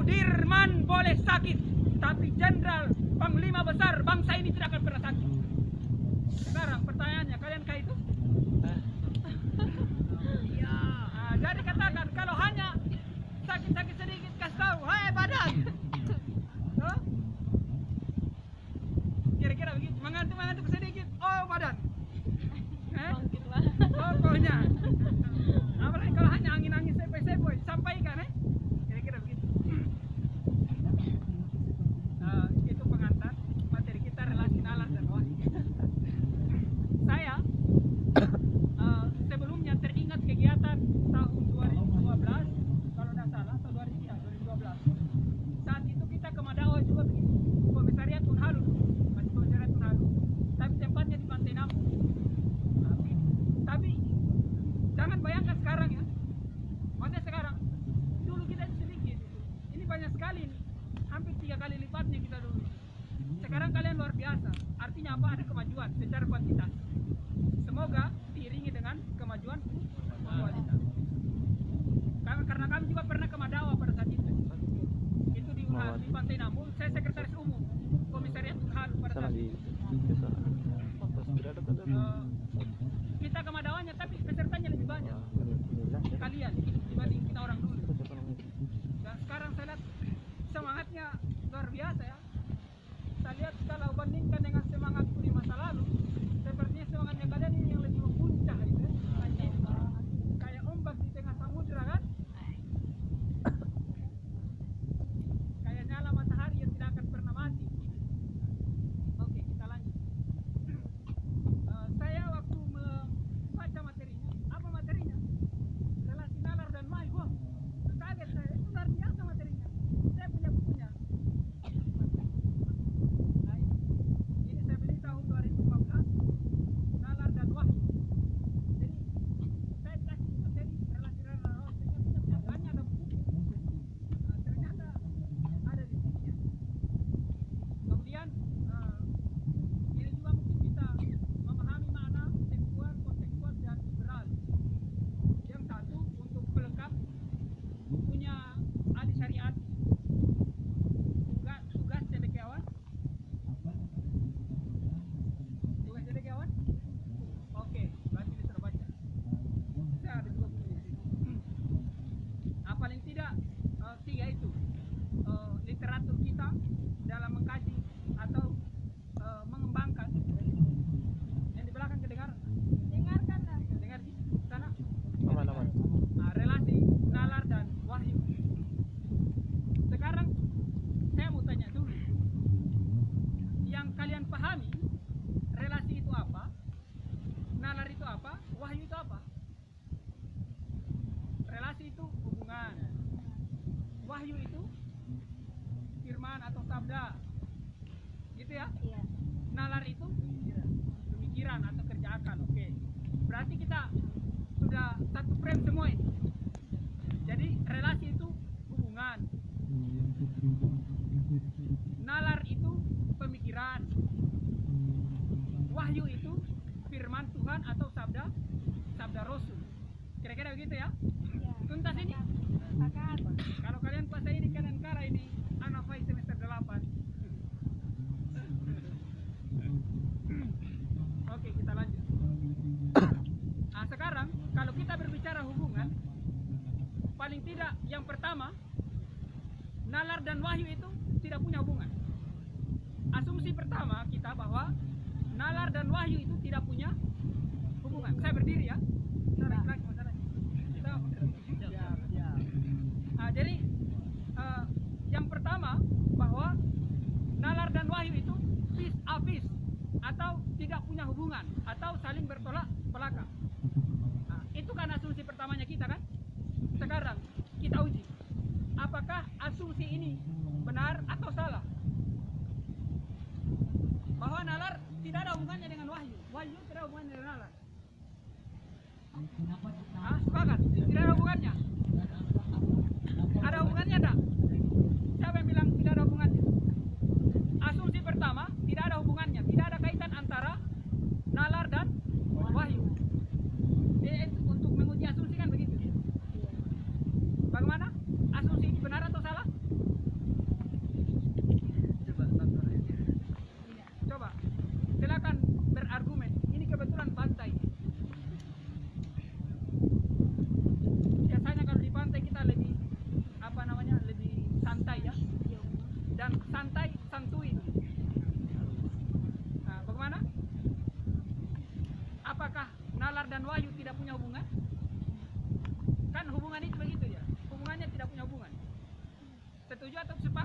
Sudirman boleh sakit, tapi Jenderal Panglima Besar bangsa ini tidak akan pernah sakit. Sekarang pertanyaannya, kalian kayak itu? Ya, jadi katakan kalau hanya sakit-sakit sedikit kasih tahu, hai badan. Tuh? Kira-kira begitu, mengantuk-mengantuk sedikit, oh badan. Pokoknya. Apalagi kalau hanya angin-angin sepoi-sepoi, sampaikan kira-kira begitu. Itu pengantar materi kita relasi nalar dan wahyu. Saya sebelumnya teringat kegiatan tahun 2012 kalau tidak salah, atau 2012. Saat itu kita ke Madawa juga begitu, Komisariat Unhalu, masih Komisariat Unhalu, tapi tempatnya di Pantai Namu. Tapi jangan bayangkan sekarang ya, maksudnya sekarang, dulu kita sedikit, ini banyak sekali nih, hampir 3 kali lipatnya kita dulu. Sekarang kalian luar biasa, artinya apa? Ada kemajuan secara kuantitas. Semoga diiringi dengan kemajuan kualitas. Karena kami juga pernah ke Madawa pada saat itu di Unhal, di Pantai Namu. Saya sekretaris umum Komisariat Unhal pada saat itu. Kita ke Madawanya, tapi pesertanya lebih banyak kalian dibanding kita orang dulu. Dan sekarang saya lihat semangatnya luar biasa ya. Saya lihat kalau bandingkan dengan semangatku di masa lalu, sepertinya semangatnya kalian ini yang lebih mempuncak itu. Kayak ombak di tengah samudra kan? Kayak nyala matahari yang tidak akan pernah mati. Oke, kita lanjut. Saya waktu membaca materinya, apa materinya? Relasi nalar dan wahyu. Wah, kaget saya, itu luar biasa materinya. Saya punya bukunya. Nah, ini saya beli tahun 2015, nalar dan wahyu. Jadi saya kasih materi relasi nalar. Oh, ternyata ada buku. Nah, ternyata ada di sini ya. Kemudian ini juga mungkin bisa memahami makna sekuler, konsekuer, dan liberal. Yang satu untuk pelengkap bukunya Ali Syariat, tugas cendekiawan. Tugas cendekiawan? Oke, berarti bisa terbaca. Saya ada juga buku di sini. Paling tidak 3 itu literatur kita dalam mengkaji atau mengembangkan. Yang di belakang kedengaran? Dengarkanlah. Dengar di sana. Aman. Nah, relasi nalar dan wahyu. Sekarang saya mau tanya dulu, yang kalian pahami relasi itu apa, nalar itu apa, wahyu itu apa? Relasi itu hubungan, wahyu itu firman atau sabda, gitu ya? Iya. Nalar itu pemikiran atau kerja akal. Oke, berarti kita sudah satu frame semua ini. Jadi relasi itu hubungan, nalar itu pemikiran, wahyu itu firman Tuhan atau sabda Rasul. Kira-kira begitu ya? Iya. Tuntas ini? Sepakat. Kalau kalian pas ini Kemenkara ini anak Fai semester 8. Oke, kita lanjut. Nah, sekarang kalau kita berbicara hubungan, paling tidak yang pertama, nalar dan wahyu itu tidak punya hubungan. Asumsi pertama kita bahwa nalar dan wahyu itu tidak punya hubungan. Saya berdiri ya. Jadi yang pertama bahwa nalar dan wahyu itu vis a vis atau tidak punya hubungan atau saling bertolak belakang. Nah, itu kan asumsi pertamanya kita kan. Sekarang kita uji apakah asumsi ini benar atau salah. Bahwa nalar tidak ada hubungannya dengan wahyu, wahyu tidak ada hubungannya dengan nalar.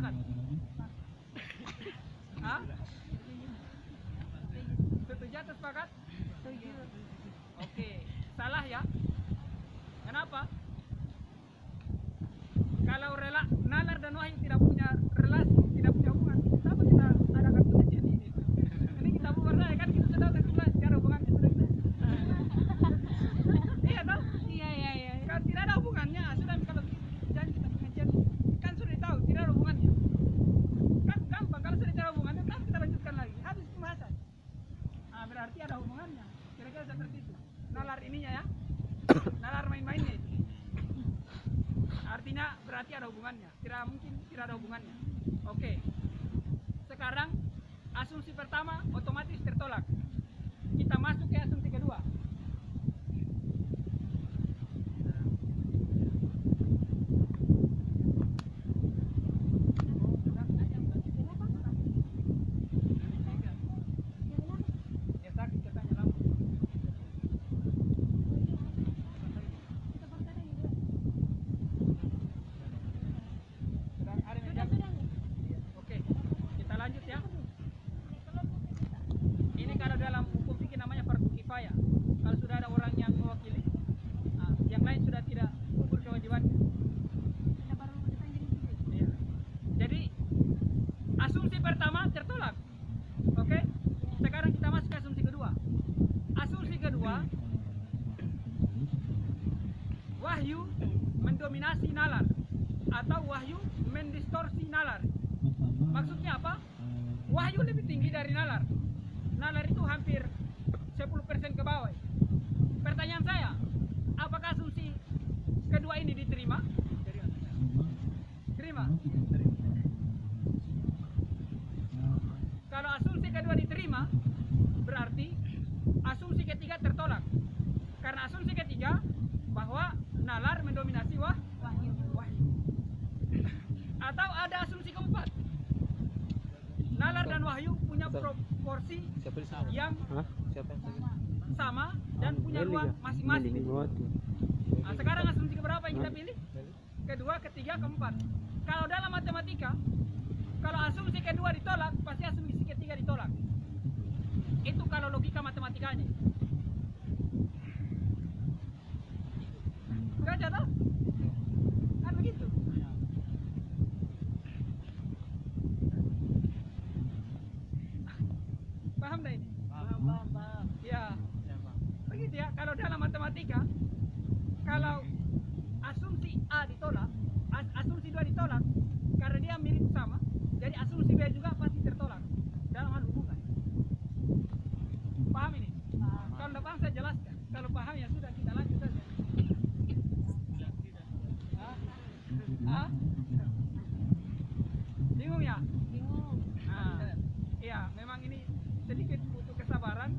sepakat? Hah? Setuju atau sepakat? Setuju. Oke, salah ya. Kenapa? Kalau nalar dan wahyu tidak punya relasi, tidak punya hubungan, kenapa kita adakan pengajian ini? Ini kita bubar saja kan, kita sudah kesimpulan tidak ada hubungannya sudah. Iya toh? Iya. Kan tidak ada hubungannya, sudah kalau janji kita pengajian kan sudah tahu tidak ada hubungannya. Kan gampang kalau sudah tidak ada hubungannya, kan kita lanjutkan lagi, habis pembahasan. Nah, berarti ada hubungannya. Kira-kira seperti itu. Nalar ininya ya, nalar main-mainnya itu. Artinya berarti ada hubungannya. Tidak mungkin tidak ada hubungannya. Oke. Sekarang asumsi pertama otomatis tertolak. Kita masuk ke asumsi kedua. Ya, sakit katanya lampu. Sedang ada yang jaga. Oke, kita lanjut ya. Ini kalau dalam hukum fikih namanya fardu kifayah. Kalau sudah ada orang yang mewakili, yang lain sudah tidak gugur kewajibannya. Iya. Jadi asumsi pertama tertolak. Oke. Sekarang kita masuk ke asumsi kedua. Asumsi kedua, wahyu mendominasi nalar atau wahyu mendistorsi nalar. Maksudnya apa? Wahyu lebih tinggi dari nalar. Nalar itu hampir 10% ke bawah. Pertanyaan saya, apakah asumsi kedua ini diterima? Terima. Kalau asumsi kedua diterima, berarti asumsi ketiga tertolak. Karena asumsi ketiga bahwa nalar mendominasi wahyu. Atau ada asumsi keempat. Nalar dan wahyu punya proporsi yang sama dan punya ruang masing-masing. Nah, sekarang asumsi keberapa yang kita pilih? Kedua, ketiga, keempat. Kalau dalam matematika, kalau asumsi kedua ditolak, pasti asumsi ketiga ditolak. Itu kalau logika matematikanya. Enggak jatuh? Kan begitu. Paham dah ini? Paham. Ya. Begitu ya. Kalau dalam matematika, kalau asumsi A ditolak, asumsi 2 ditolak, karena dia mirip sama, jadi asumsi B juga pasti tertolak dalam hal hubungan. Paham ini? Kalau tidak paham saya jelaskan. Kalau paham ya sudah, kita lanjut saja. Hah? Bingung ya? Bingung. Nah, iya, memang ini sedikit butuh kesabaran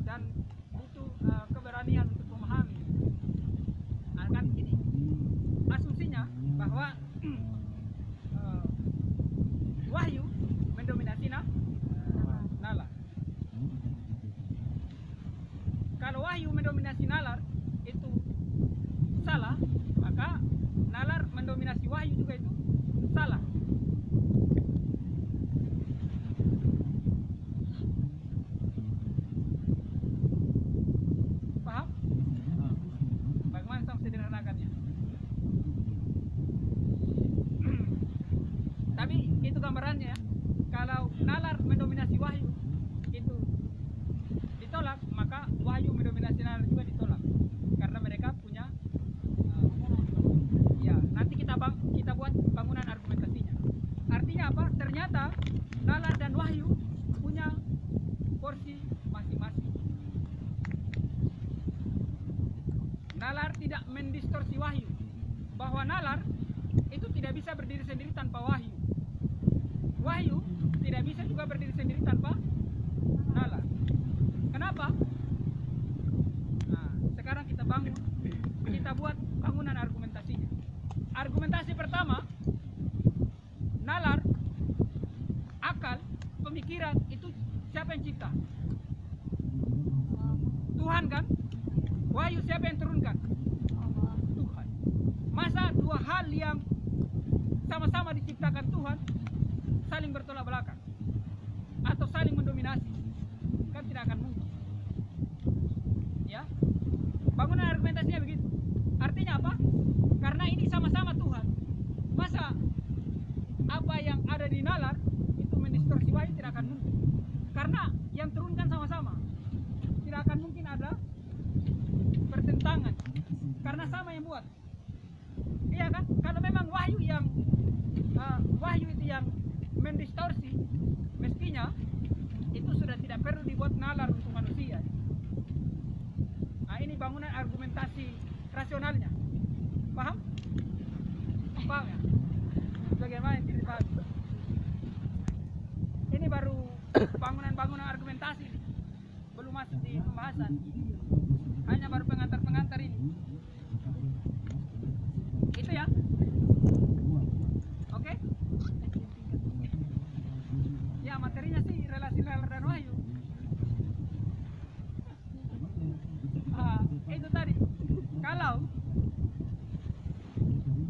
dan butuh keberanian untuk memahami. Nah, kan gini, asumsinya bahwa wahyu mendominasi nalar. Kalau wahyu mendominasi nalar itu salah, maka nalar mendominasi wahyu juga itu salah. Paham? Bagaimana saya sederhanakannya? Tapi itu gambarannya ya. Kalau nalar mendominasi wahyu itu ditolak, maka wahyu mendominasi nalar juga ditolak. Karena mereka punya ya, nanti kita buat bangunan argumentasinya. Artinya apa? Ternyata nalar dan wahyu punya porsi masing-masing. Nalar tidak mendistorsi wahyu. Bahwa nalar itu tidak bisa berdiri sendiri tanpa wahyu. Wahyu tidak bisa juga berdiri sendiri tanpa nalar. Kenapa? Nah, sekarang saling bertolak belakang atau saling mendominasi, kan tidak akan mungkin. Ya, bangunan argumentasinya begitu. Artinya apa? Karena ini sama-sama Tuhan. Masa apa yang ada di nalar itu mendistorsi wahyu, tidak akan mungkin. Karena yang turunkan sama-sama, tidak akan mungkin ada pertentangan. Karena sama yang buat. Iya kan? Kalau memang wahyu itu yang mendistorsi, mestinya itu sudah tidak perlu dibuat nalar untuk manusia. Nah, ini bangunan argumentasi rasionalnya. Paham? Paham ya? Bagaimana yang tidak paham? Ini baru bangunan-bangunan argumentasi, belum masuk di pembahasan. Hanya baru pengantar-pengantar ini. Itu ya. Oke? Ya, materinya sih relasi nalar dan wahyu. Itu tadi. Kalau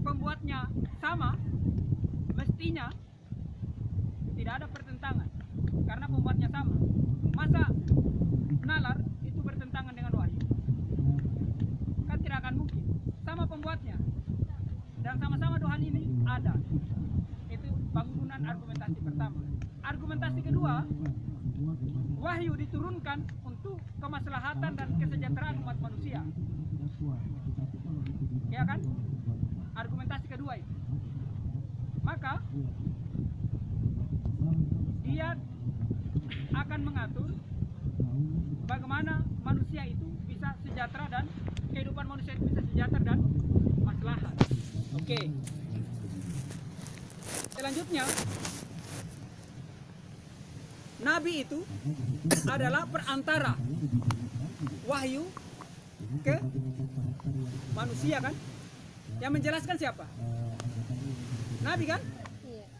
pembuatnya sama, mestinya tidak ada pertentangan. Karena pembuatnya sama. Masa nalar itu bertentangan dengan wahyu? Kan tidak akan mungkin. Sama pembuatnya. Dan sama-sama Tuhan ini ada. Itu bangunan argumentasi pertama. Argumentasi kedua, wahyu diturunkan untuk kemaslahatan dan kesejahteraan umat manusia. Ya kan? Argumentasi kedua itu. Maka dia akan mengatur bagaimana manusia itu bisa sejahtera dan kehidupan manusia itu bisa sejahtera dan maslahat. Oke. Selanjutnya, nabi itu adalah perantara wahyu ke manusia kan? Yang menjelaskan siapa? Nabi kan?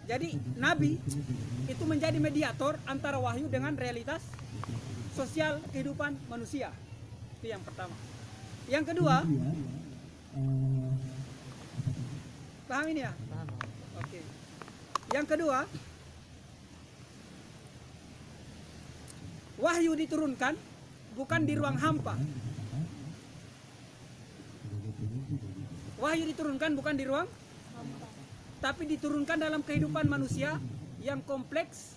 Jadi nabi itu menjadi mediator antara wahyu dengan realitas sosial kehidupan manusia. Itu yang pertama. Yang kedua, paham ini ya? Paham. Oke. Yang kedua, wahyu diturunkan bukan di ruang hampa. Wahyu diturunkan bukan di ruang, tapi diturunkan dalam kehidupan manusia yang kompleks,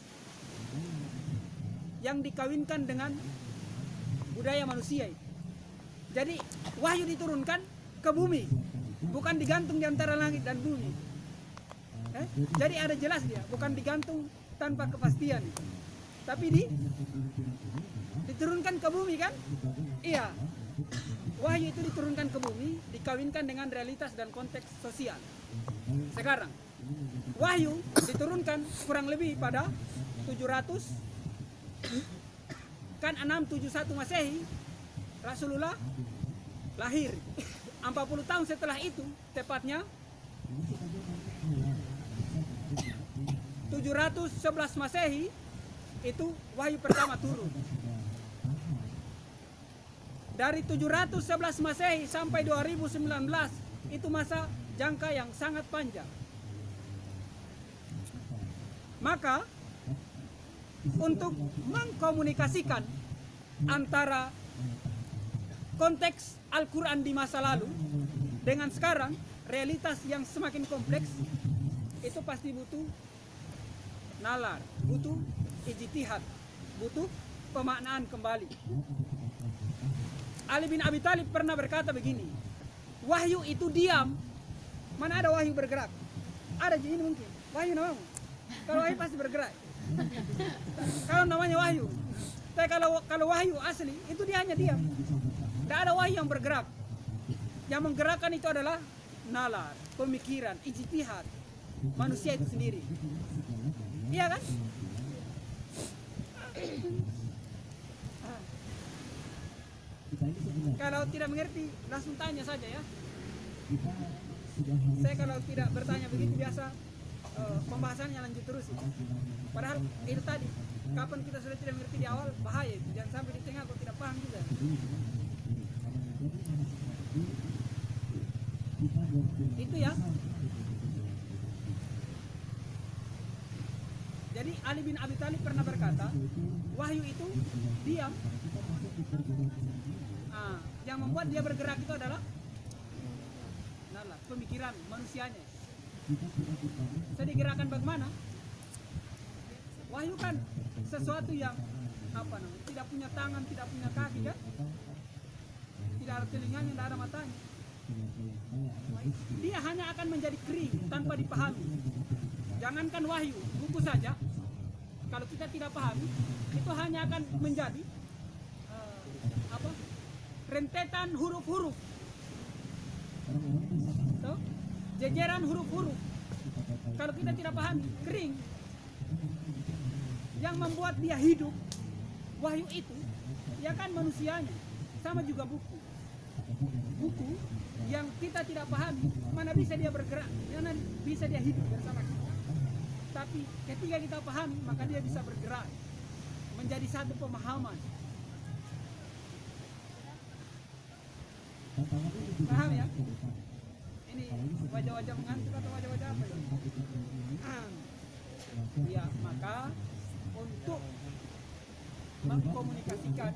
yang dikawinkan dengan budaya manusia. Jadi wahyu diturunkan ke bumi, bukan digantung di antara langit dan bumi. Jadi ada jelas dia, bukan digantung tanpa kepastian. Tapi diturunkan ke bumi kan? Iya. Wahyu itu diturunkan ke bumi, dikawinkan dengan realitas dan konteks sosial. Sekarang, wahyu diturunkan kurang lebih pada 700, kan 671 Masehi, Rasulullah lahir. 40 tahun setelah itu, tepatnya 711 Masehi, itu wahyu pertama turun. Dari 711 Masehi sampai 2019 itu masa jangka yang sangat panjang. Maka untuk mengkomunikasikan antara konteks Al-Quran di masa lalu dengan sekarang, realitas yang semakin kompleks, itu pasti butuh nalar, butuh ijtihad, butuh pemaknaan kembali. Ali bin Abi Thalib pernah berkata begini, wahyu itu diam, mana ada wahyu bergerak? Ada ini mungkin, wahyu namanya. Kalau wahyu pasti bergerak. Kalau namanya wahyu. Tapi kalau wahyu asli, itu dia hanya diam. Tidak ada wahyu yang bergerak. Yang menggerakkan itu adalah nalar, pemikiran, ijtihad manusia itu sendiri. Iya kan? Kalau tidak mengerti, langsung tanya saja ya. Saya kalau tidak bertanya begitu biasa, pembahasannya lanjut terus. Padahal itu tadi, kapan kita sudah tidak mengerti di awal, bahaya itu. Jangan sampai di tengah kok tidak paham juga. Itu ya. Jadi Ali bin Abi Thalib pernah berkata, wahyu itu diam. Yang membuat dia bergerak itu adalah pemikiran manusianya. Bisa digerakkan bagaimana? Wahyu kan sesuatu yang tidak punya tangan, tidak punya kaki kan? Tidak ada telinganya, tidak ada matanya. Dia hanya akan menjadi kering tanpa dipahami. Jangankan wahyu, buku saja. Kalau kita tidak pahami, itu hanya akan menjadi rentetan huruf-huruf. So, jejeran huruf-huruf. Kalau kita tidak pahami, kering. Yang membuat dia hidup, wahyu itu, ya kan manusianya. Sama juga buku. Buku yang kita tidak pahami, mana bisa dia bergerak, mana bisa dia hidup bersama kita. Tapi ketika kita pahami, maka dia bisa bergerak menjadi satu pemahaman. Paham ya? Ini wajah-wajah mengantuk atau wajah-wajah apa ya? Ya, maka untuk mengkomunikasikan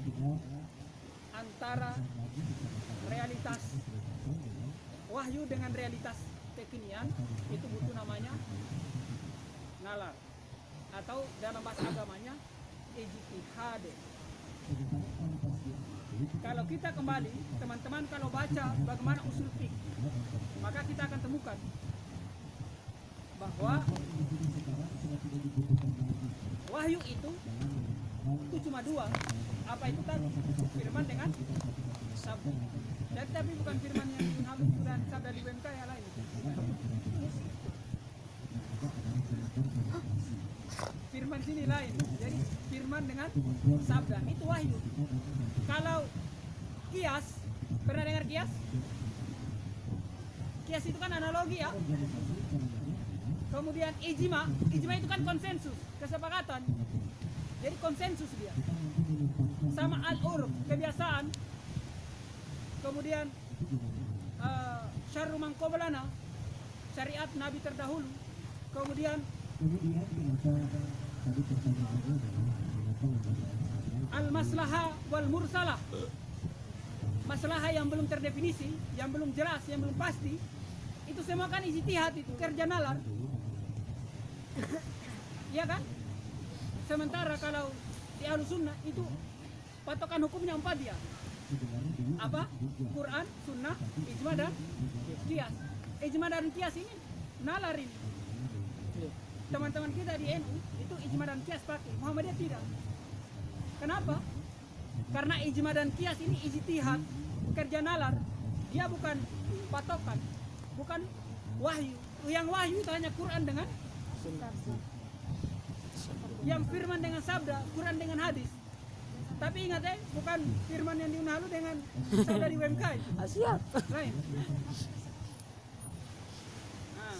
antara realitas wahyu dengan realitas kekinian itu butuh namanya nalar, atau dalam bahasa agamanya ijtihad. Kalau kita kembali, teman-teman kalau baca bagaimana usul fiqh, maka kita akan temukan bahwa wahyu itu cuma dua. Apa itu tadi? Firman dengan sabda. Dan tapi bukan firman yang Habib dan sabda di BMK yang lain. Firman sini lain. Jadi firman dengan sabda itu wahyu. Kalau kias, pernah dengar kias? Kias itu kan analogi ya. Kemudian ijma itu kan konsensus, kesepakatan. Jadi konsensus dia. Sama al-urf, kebiasaan. Kemudian syarru man qablana, syariat nabi terdahulu. Kemudian al-maslahah wal mursalah, maslahah yang belum terdefinisi, yang belum jelas, yang belum pasti, itu semua kan ijtihad, itu kerja nalar. Iya kan? Sementara kalau di Ahlussunnah itu patokan hukumnya 4 dia. Apa? Quran, sunnah, ijma dan qiyas. Ijma dan qiyas ini nalar ini. Teman-teman kita di NU itu ijma dan qiyas pakai, Muhammadiyah tidak. Kenapa? Karena ijma dan qiyas ini ijtihad, kerja nalar. Dia bukan patokan, bukan wahyu. Yang wahyu itu hanya Quran dengan yang firman dengan sabda, Quran dengan hadis. Tapi ingat bukan firman yang di Unhalu dengan sabda di WMK. Siap. Lain. Nah,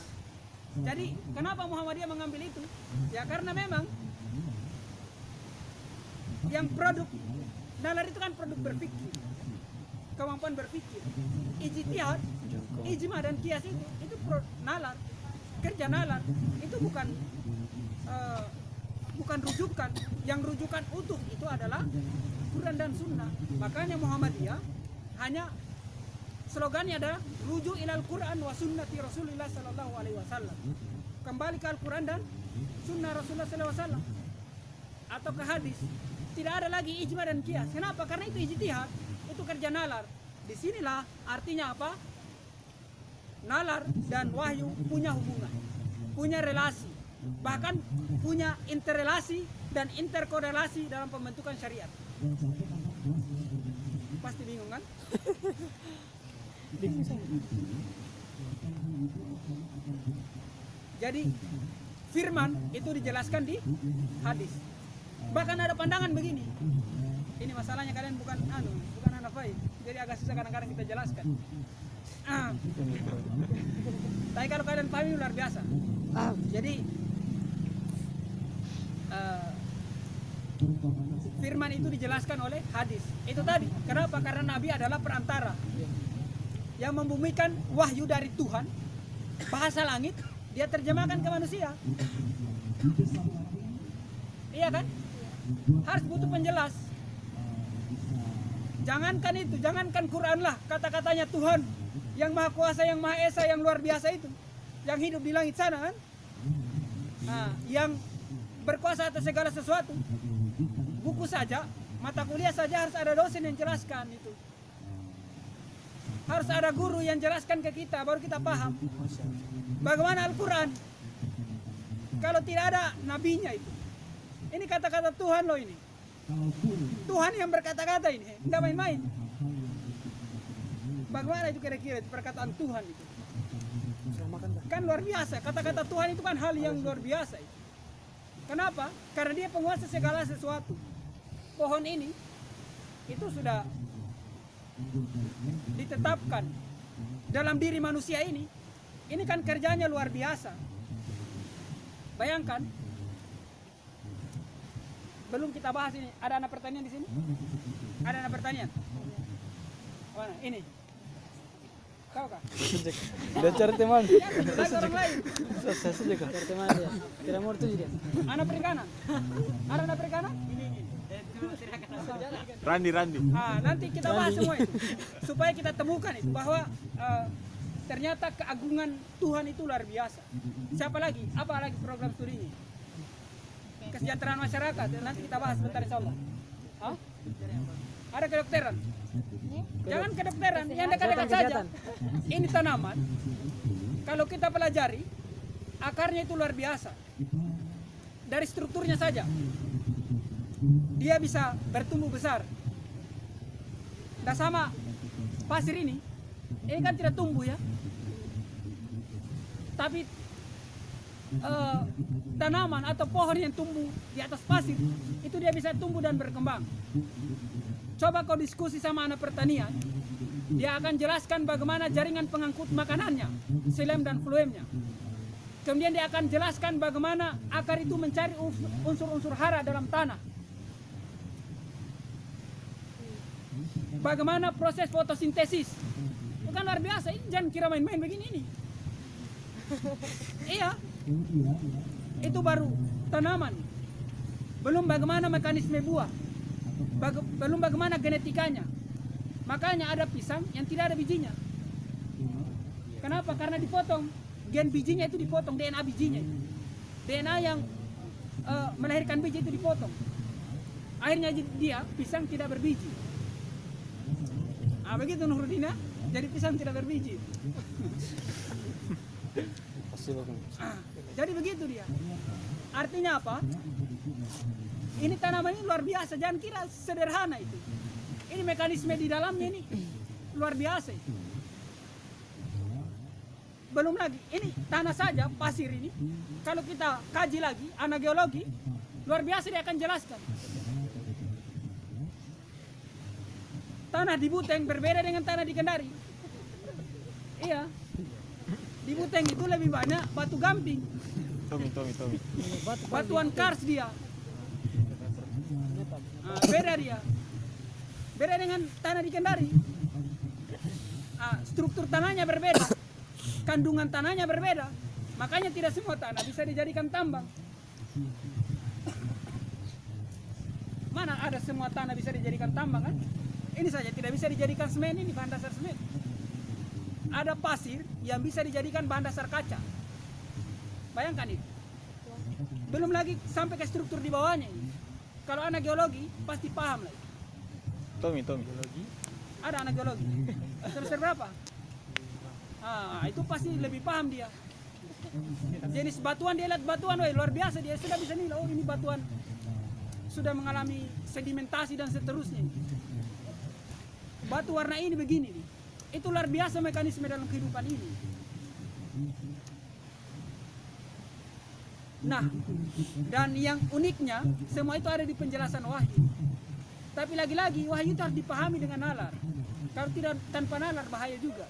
jadi kenapa Muhammadiyah mengambil itu? Ya karena memang yang produk nalar itu kan produk berpikir, kemampuan berpikir. Ijtihad, ijma dan qiyas itu nalar, kerja nalar. Itu bukan rujukan. Yang rujukan utuh itu adalah Quran dan Sunnah. Makanya Muhammadiyah hanya slogannya adalah rujuk ilal Quran wa sunnati Rasulullah sallallahu alaihi wasallam. Kembali ke Al-Quran dan Sunnah Rasulullah sallallahu alaihi wasallam atau ke hadis. Tidak ada lagi ijma dan qiyas. Kenapa? Karena itu ijtihad, itu kerja nalar. Disinilah artinya apa? Nalar dan wahyu punya hubungan, punya relasi, bahkan punya interrelasi dan interkorelasi dalam pembentukan syariat. Pasti bingung kan? Jadi firman itu dijelaskan di hadis. Bahkan ada pandangan begini. Ini masalahnya kalian bukan anak baik. Jadi agak susah kadang-kadang kita jelaskan. Tapi kalau kalian pahami luar biasa. Jadi firman itu dijelaskan oleh hadis. Itu tadi. Kenapa? Karena Nabi adalah perantara yang membumikan wahyu dari Tuhan, bahasa langit, dia terjemahkan ke manusia. Iya kan? Harus butuh penjelas. Jangankan itu, jangankan Quran lah, kata-katanya Tuhan yang Maha Kuasa, yang Maha Esa, yang luar biasa itu, yang hidup di langit sana kan? Nah, yang berkuasa atas segala sesuatu. Buku saja, mata kuliah saja harus ada dosen yang jelaskan itu. Harus ada guru yang jelaskan ke kita, baru kita paham. Bagaimana Al-Quran? Kalau tidak ada nabinya itu. Ini kata-kata Tuhan loh ini. Tuhan yang berkata-kata ini, tidak main-main. Bagaimana itu kira-kira perkataan Tuhan itu? Kan luar biasa, kata-kata Tuhan itu kan hal yang luar biasa itu. Kenapa? Karena dia penguasa segala sesuatu. Pohon ini itu sudah ditetapkan dalam diri manusia ini kan kerjanya luar biasa. Bayangkan, belum kita bahas ini, ada anak pertanian di sini? Ada anak pertanian? Mana? Ini. Kau kah? Dia cari teman. Lagi orang lain. Saya saja kah? Cari teman dia. Tidak mau tuh dia. Anak perikanan? Ada anak perikanan? Randi. Nanti kita bahas semua itu supaya kita temukan itu bahwa ternyata keagungan Tuhan itu luar biasa. Siapa lagi? Apa lagi program studinya? Kesejahteraan masyarakat. Nanti kita bahas sebentar insyaallah. Hah? Ada kedokteran? Jangan kedokteran, yang dekat-dekat saja. Ini tanaman. Kalau kita pelajari, akarnya itu luar biasa. Dari strukturnya saja, dia bisa bertumbuh besar. Nah sama pasir ini kan tidak tumbuh ya. Tapi tanaman atau pohon yang tumbuh di atas pasir itu dia bisa tumbuh dan berkembang. Coba kau diskusi sama anak pertanian, dia akan jelaskan bagaimana jaringan pengangkut makanannya, xilem dan fluemnya. Kemudian dia akan jelaskan bagaimana akar itu mencari unsur-unsur hara dalam tanah. Bagaimana proses fotosintesis. Bukan luar biasa, ini jangan kira main-main begini ini. Iya. Itu baru tanaman. Belum bagaimana mekanisme buah. Belum bagaimana genetikanya. Makanya ada pisang yang tidak ada bijinya. Kenapa? Karena dipotong. Gen bijinya itu dipotong, DNA bijinya itu. DNA yang melahirkan biji itu dipotong. Akhirnya dia pisang tidak berbiji. Begitu Nurudina, jadi pisang tidak berbiji. Jadi begitu dia. Artinya apa? Ini tanaman ini luar biasa, jangan kira sederhana itu. Ini mekanisme di dalamnya ini luar biasa itu. Belum lagi, ini tanah saja, pasir ini, kalau kita kaji lagi, anak geologi, luar biasa dia akan jelaskan. Tanah di Buteng berbeda dengan tanah di Kendari. Iya. Di Buteng itu lebih banyak batu gamping. Tommy. Batuan kars dia. Beda dia. Beda dengan tanah di Kendari. Struktur tanahnya berbeda. Kandungan tanahnya berbeda. Makanya tidak semua tanah bisa dijadikan tambang. Mana ada semua tanah bisa dijadikan tambang kan? Ini saja tidak bisa dijadikan semen, ini bahan dasar semen. Ada pasir yang bisa dijadikan bahan dasar kaca. Bayangkan itu. Belum lagi sampai ke struktur di bawahnya ini. Kalau anak geologi pasti paham lah. Tommy. Ada anak geologi. Semester berapa? Itu pasti lebih paham dia. Jenis batuan dia lihat batuan, luar biasa dia sudah bisa nilai. Oh ini batuan sudah mengalami sedimentasi dan seterusnya. Batu warna ini begini nih. Itu luar biasa mekanisme dalam kehidupan ini. Nah, dan yang uniknya semua itu ada di penjelasan wahyu. Tapi lagi-lagi wahyu itu harus dipahami dengan nalar. Kalau tidak tanpa nalar bahaya juga.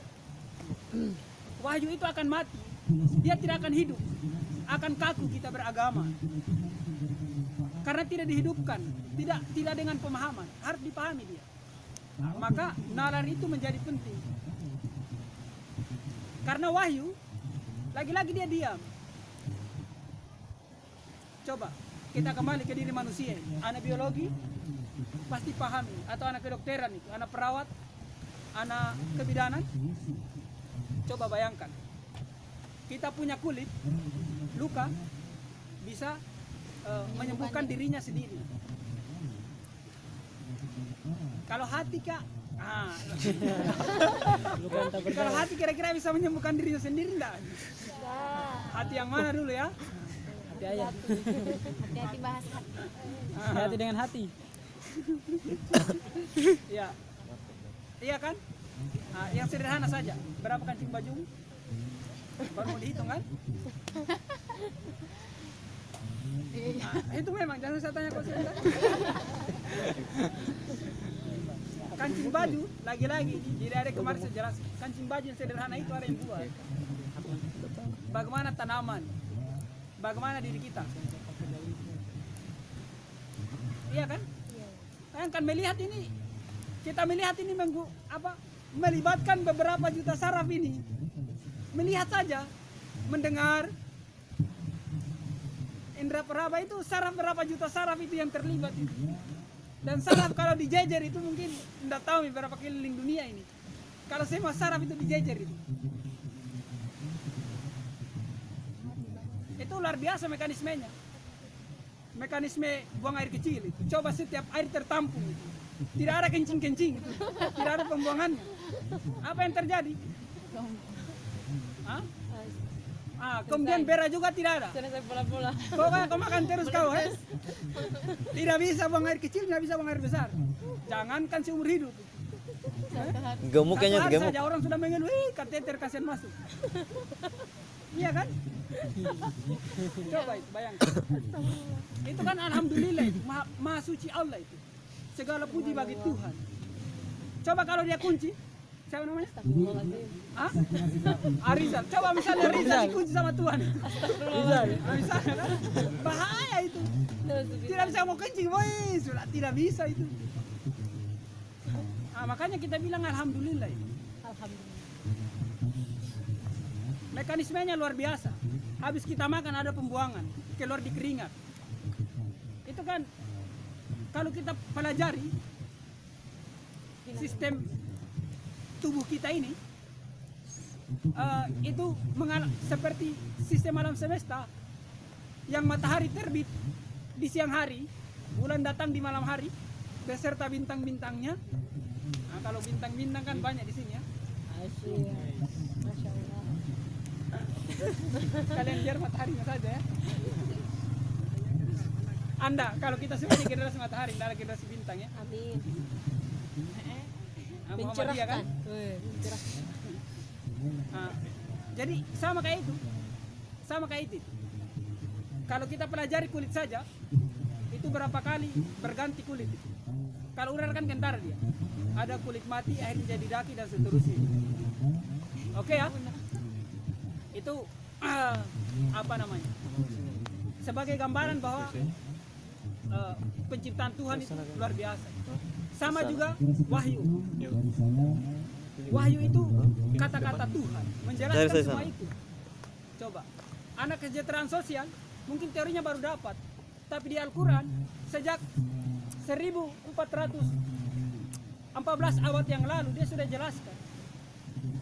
Wahyu itu akan mati. Dia tidak akan hidup. Akan kaku kita beragama. Karena tidak dihidupkan, tidak dengan pemahaman, harus dipahami dia. Maka nalar itu menjadi penting. Karena wahyu, lagi-lagi dia diam. Coba, kita kembali ke diri manusia. Anak biologi pasti pahami, atau anak kedokteran itu, anak perawat, anak kebidanan. Coba bayangkan, kita punya kulit, luka bisa menyembuhkan dirinya sendiri. Kalau hati kak, kalau hati kira-kira bisa menyembuhkan dirinya sendiri enggak? Hati yang mana dulu ya? Hati ayah. Hati-hati bahas hati. Hati dengan hati. Iya, iya kan? Yang sederhana saja. Berapa kancing baju? Baru mau dihitung kan? Itu memang jangan saya tanya kok sebentar. Kancing baju lagi-lagi tidak ada kemarin saya jelas. Kancing baju yang sederhana itu ada yang buat. Bagaimana tanaman? Bagaimana diri kita? Iya kan? Bayangkan melihat ini, kita melihat ini melibatkan beberapa juta saraf ini. Melihat saja, mendengar, indera peraba itu saraf berapa juta saraf itu yang terlibat itu. Dan saraf kalau dijejer itu mungkin tidak tahu berapa keliling dunia ini. Kalau semua saraf itu dijejer itu luar biasa mekanismenya. Mekanisme buang air kecil itu. Coba setiap air tertampung itu. Tidak ada kencing-kencing itu. Tidak ada pembuangannya. Apa yang terjadi? Kemudian berak juga tidak ada. Selesai pola-pola. Kau makan terus kau, Tidak bisa buang air kecil, tidak bisa buang air besar. Jangankan seumur hidup. Gemuk kayaknya, Satu hari gemuk. saja orang sudah mengeluh, kateter kasihan masuk. Iya kan? Coba itu bayangkan. Itu kan alhamdulillah itu, maha suci Allah itu. Segala puji bagi Tuhan. Coba kalau dia kunci, siapa namanya? Arizal. Coba misalnya Rizal dikunci sama Tuhan itu. Rizal. Misalnya kan? Bahaya itu. Tidak bisa mau kencing, boy. Sudah tidak bisa itu. Makanya kita bilang alhamdulillah itu. Alhamdulillah. Mekanismenya luar biasa. Habis kita makan ada pembuangan, keluar di keringat. Itu kan kalau kita pelajari sistem tubuh kita ini, itu seperti sistem alam semesta yang matahari terbit di siang hari, bulan datang di malam hari, beserta bintang-bintangnya. Kalau bintang-bintang kan banyak di sini ya. Asyik. Masya Allah. Kalian biar mataharinya saja ya. Anda, kalau kita sebagai generasi matahari, tidak ada generasi bintang ya. Amin. Muhammadiyah kan? Mencerahkan. Jadi sama kayak itu. Sama kayak itu. Kalau kita pelajari kulit saja, itu berapa kali berganti kulit. Kalau ular kan kentara dia. Ada kulit mati, akhirnya jadi daki dan seterusnya. Oke ya? Itu apa namanya? Sebagai gambaran bahwa penciptaan Tuhan itu luar biasa. Sama juga wahyu. Wahyu itu kata-kata Tuhan, menjelaskan semua itu. Coba, anak kesejahteraan sosial mungkin teorinya baru dapat, tapi di Al-Quran sejak 1414 abad yang lalu dia sudah jelaskan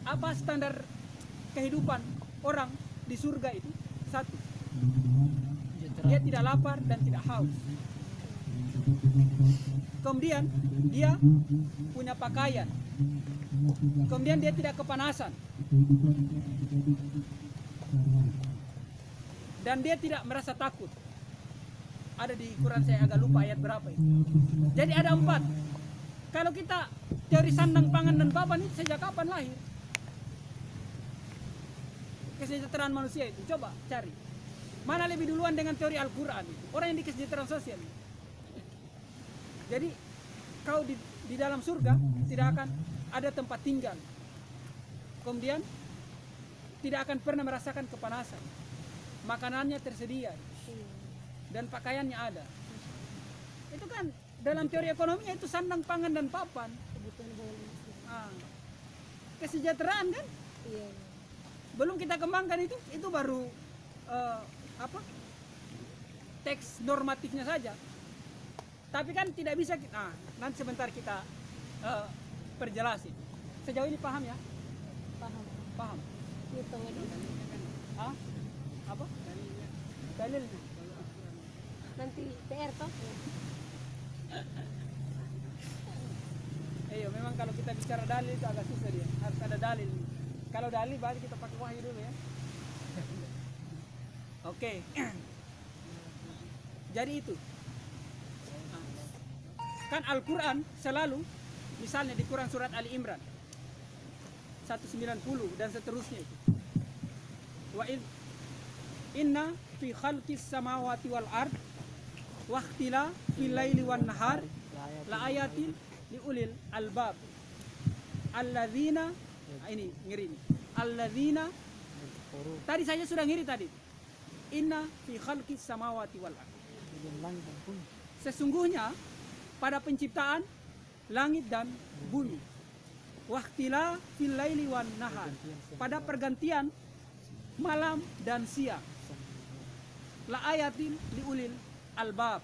apa standar kehidupan orang di surga itu. Satu, dia tidak lapar dan tidak haus. Kemudian dia punya pakaian. Kemudian dia tidak kepanasan. Dan dia tidak merasa takut. Ada di Quran, saya agak lupa ayat berapa itu. Jadi ada 4. Kalau kita teori sandang, pangan, dan papan itu sejak kapan lahir? Kesejahteraan manusia itu, coba cari. Mana lebih duluan dengan teori Al-Quran itu? Orang yang di kesejahteraan sosial. Jadi kau di dalam surga tidak akan ada tempat tinggal. Kemudian tidak akan pernah merasakan kepanasan. Makanannya tersedia dan pakaiannya ada. Itu kan dalam teori ekonominya itu sandang, pangan, dan papan. Kesejahteraan kan? Iya. Belum kita kembangkan itu baru teks normatifnya saja. Tapi kan tidak bisa nanti sebentar kita perjelasin. Sejauh ini paham ya? Paham. Paham. Hitung ini. Ah? Apa? Dalilnya. Nanti PR toh. Iya, memang kalau kita bicara dalil itu agak susah dia. Harus ada dalil. Kalau dalil baru kita pakai wahyu dulu ya. Oke. Jadi itu. Kan Al-Quran selalu, misalnya di Quran surat Ali Imran 190 dan seterusnya itu. Wa inna fi khalqis samawati wal ard wa ikhtila fil laili wan nahar la ayatin liulil albab alladzina ini ngiri ini alladzina tadi saya sudah ngiri tadi. Inna fi khalqis samawati wal ard, sesungguhnya pada penciptaan langit dan bumi, waktila fil laili wan nahar, pada pergantian malam dan siang, la ayatin liulil albab,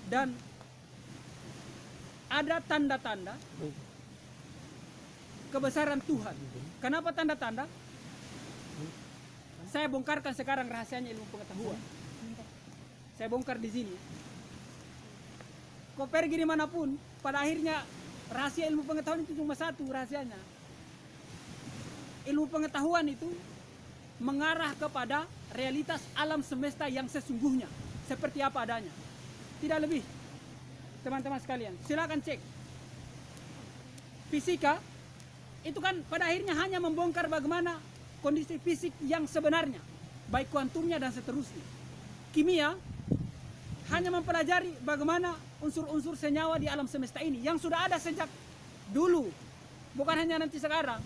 dan ada tanda-tanda kebesaran Tuhan. Kenapa tanda-tanda? Saya bongkarkan sekarang rahasianya ilmu pengetahuan. Saya bongkar di sini. Kau pergi dimanapun, pada akhirnya rahasia ilmu pengetahuan itu cuma satu rahasianya. Ilmu pengetahuan itu mengarah kepada realitas alam semesta yang sesungguhnya, seperti apa adanya. Tidak lebih. Teman-teman sekalian, silakan cek. Fisika itu kan pada akhirnya hanya membongkar bagaimana kondisi fisik yang sebenarnya, baik kuantumnya dan seterusnya. Kimia hanya mempelajari bagaimana unsur-unsur senyawa di alam semesta ini yang sudah ada sejak dulu, bukan hanya nanti sekarang.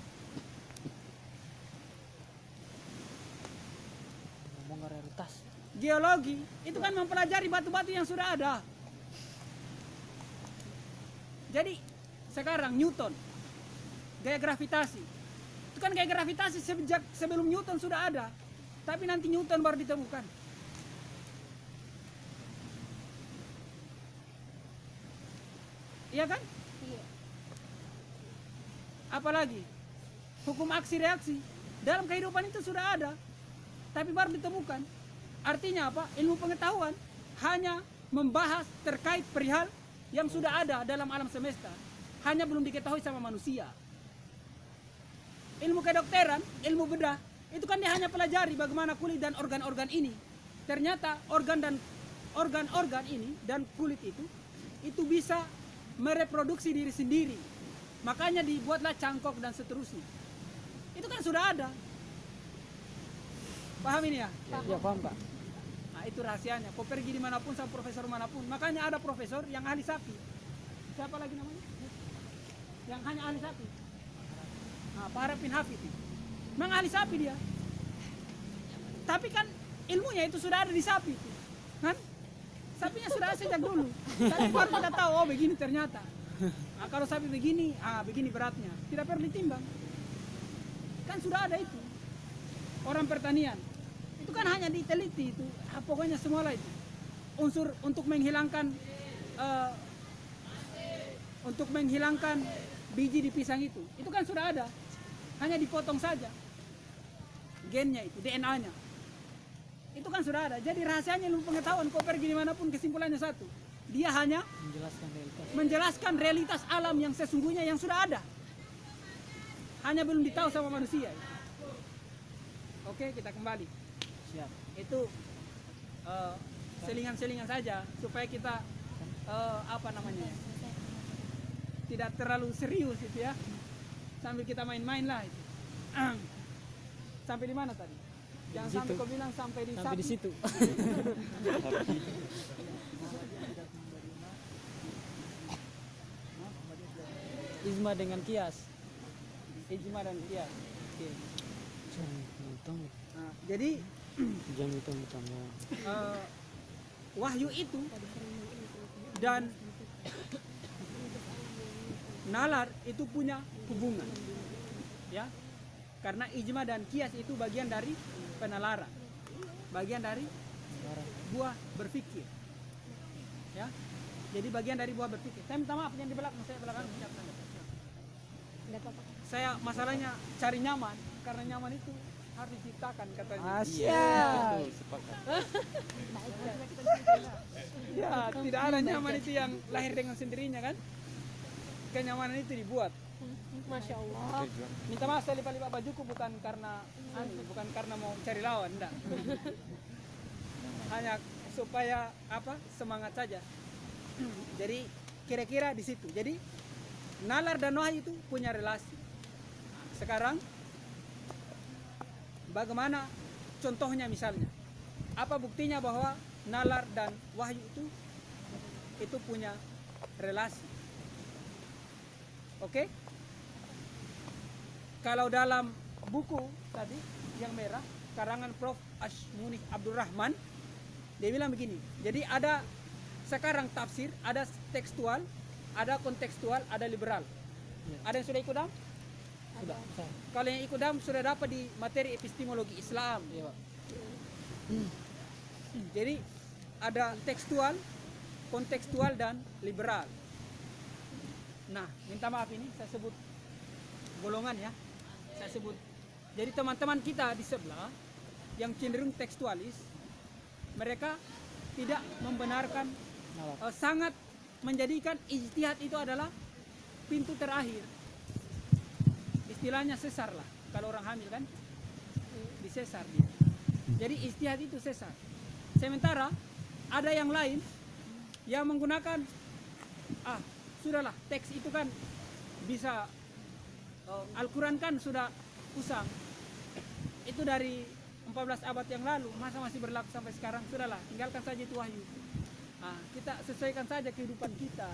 Ngomong realitas. Geologi itu kan mempelajari batu-batu yang sudah ada. Jadi sekarang Newton, gaya gravitasi, itu kan gaya gravitasi sejak sebelum Newton sudah ada, tapi nanti Newton baru ditemukan. Iya kan? Iya. Apalagi hukum aksi reaksi dalam kehidupan itu sudah ada, tapi baru ditemukan. Artinya apa? Ilmu pengetahuan hanya membahas terkait perihal yang sudah ada dalam alam semesta, hanya belum diketahui sama manusia. Ilmu kedokteran, ilmu bedah, itu kan dia hanya pelajari bagaimana kulit dan organ-organ ini. Ternyata organ-organ ini dan kulit itu bisa mereproduksi diri sendiri. Makanya dibuatlah cangkok dan seterusnya. Itu kan sudah ada. Paham ini ya? Ya paham Pak. Nah, itu rahasianya. Kau pergi dimanapun sama profesor manapun. Makanya ada profesor yang ahli sapi. Siapa lagi namanya? Yang hanya ahli sapi. Nah, Pak Harapin Hafid. Memang ahli sapi dia. Tapi kan ilmunya itu sudah ada di sapi. Kan? Sapinya sudah ada sejak dulu. Tapi baru kita tahu, oh begini ternyata. Nah, kalau sapi begini, begini beratnya. Tidak perlu ditimbang. Kan sudah ada itu. Orang pertanian. Itu kan hanya diteliti itu. Pokoknya semualah itu. Unsur untuk menghilangkan biji di pisang itu kan sudah ada. Hanya dipotong saja. Gennya itu, DNA-nya. Itu kan sudah ada. Jadi rahasianya ilmu pengetahuan, kau pergi dimanapun kesimpulannya satu. Dia hanya menjelaskan realitas alam yang sesungguhnya yang sudah ada. Hanya belum ditahu sama manusia. Oke, kita kembali. Siap. Itu selingan-selingan saja supaya kita tidak terlalu serius itu ya. Sambil kita main-main lah itu. Sampai di mana tadi? Jangan sampai kau bilang sampai di Sampai sapi. di situ. Ijma dengan kias. Ijma dan kias. Oke. Nah, jadi Jangan hitung-hitung ya. wahyu itu dan nalar itu punya hubungan, ya, karena ijma dan kias itu bagian dari penalaran. bagian dari buah berpikir. Ya. Jadi bagian dari buah berpikir. Saya minta maaf yang di belakang, saya belakang. Enggak apa-apa. Saya masalahnya cari nyaman, karena nyaman itu harus diciptakan katanya. Asyik. Sepakat. Ya, tidak ada nyaman itu yang lahir dengan sendirinya kan? Kenyamanan itu dibuat. Masya Allah. Minta maaf saya lipat-lipat bajuku bukan karena bukan karena mau cari lawan, enggak. Hanya supaya apa? Semangat saja. Jadi kira-kira di situ. Jadi nalar dan wahyu itu punya relasi. Sekarang bagaimana contohnya misalnya? Apa buktinya bahwa nalar dan wahyu itu punya relasi? Oke? Kalau dalam buku tadi yang merah karangan Prof. Ashmunif Abdurrahman, dia bilang begini. Jadi ada sekarang tafsir, ada tekstual, ada kontekstual, ada liberal. Ada yang sudah ikut dam? Sudah. Kalau yang ikut dam sudah dapat di materi epistemologi Islam. Iya, Pak. Jadi ada tekstual, kontekstual dan liberal. Nah, minta maaf ini saya sebut golongan ya. Saya sebut. Jadi teman-teman kita di sebelah yang cenderung tekstualis, mereka tidak membenarkan, sangat menjadikan ijtihad itu adalah pintu terakhir. Istilahnya sesar lah. Kalau orang hamil kan disesar dia. Jadi ijtihad itu sesar. Sementara ada yang lain yang menggunakan sudahlah, teks itu kan bisa Al-Quran kan sudah usang. Itu dari 14 abad yang lalu, masa masih berlaku sampai sekarang? Sudahlah, tinggalkan saja itu wahyu. Kita sesuaikan saja kehidupan kita.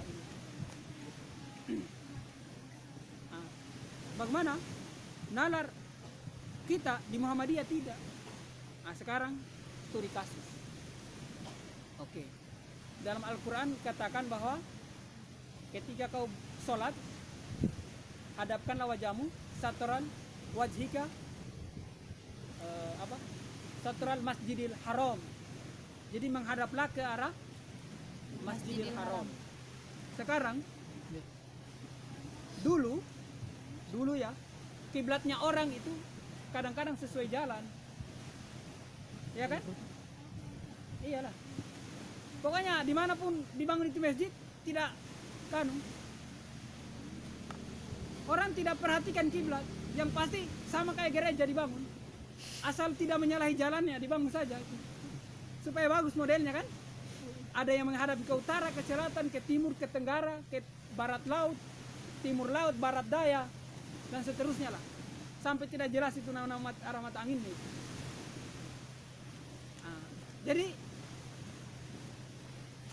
Bagaimana? Nalar kita di Muhammadiyah tidak. Sekarang studi kasus. Oke. Dalam Al-Quran katakan bahwa ketika kau sholat, hadapkanlah wajahmu satran wajhika satral Masjidil Haram. Jadi menghadaplah ke arah Masjidil Haram. Sekarang dulu ya, kiblatnya orang itu kadang-kadang sesuai jalan. Ya kan? Iyalah. Pokoknya dimanapun dibangun itu masjid tidak orang tidak perhatikan kiblat, yang pasti sama kayak gereja dibangun, asal tidak menyalahi jalannya dibangun saja supaya bagus modelnya kan. Ada yang menghadap ke utara, ke selatan, ke timur, ke tenggara, ke barat laut, timur laut, barat daya, dan seterusnya lah, sampai tidak jelas itu nama arah mata anginnya itu. Jadi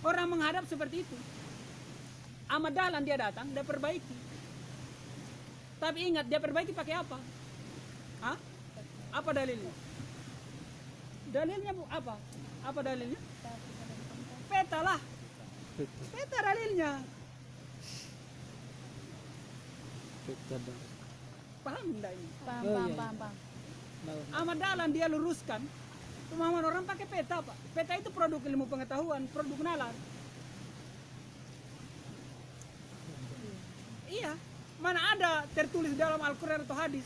orang menghadap seperti itu. Ahmad Dahlan dia datang, dia perbaiki. Tapi ingat, dia perbaiki pakai apa? Apa dalilnya? Dalilnya apa? Apa dalilnya? Peta lah. Peta dalilnya. Paham enggak ini? Paham. Ahmad Dahlan dia luruskan pemahaman orang pakai peta, Pak. Peta itu produk ilmu pengetahuan, produk nalar. Iya, mana ada tertulis dalam Al-Quran atau hadis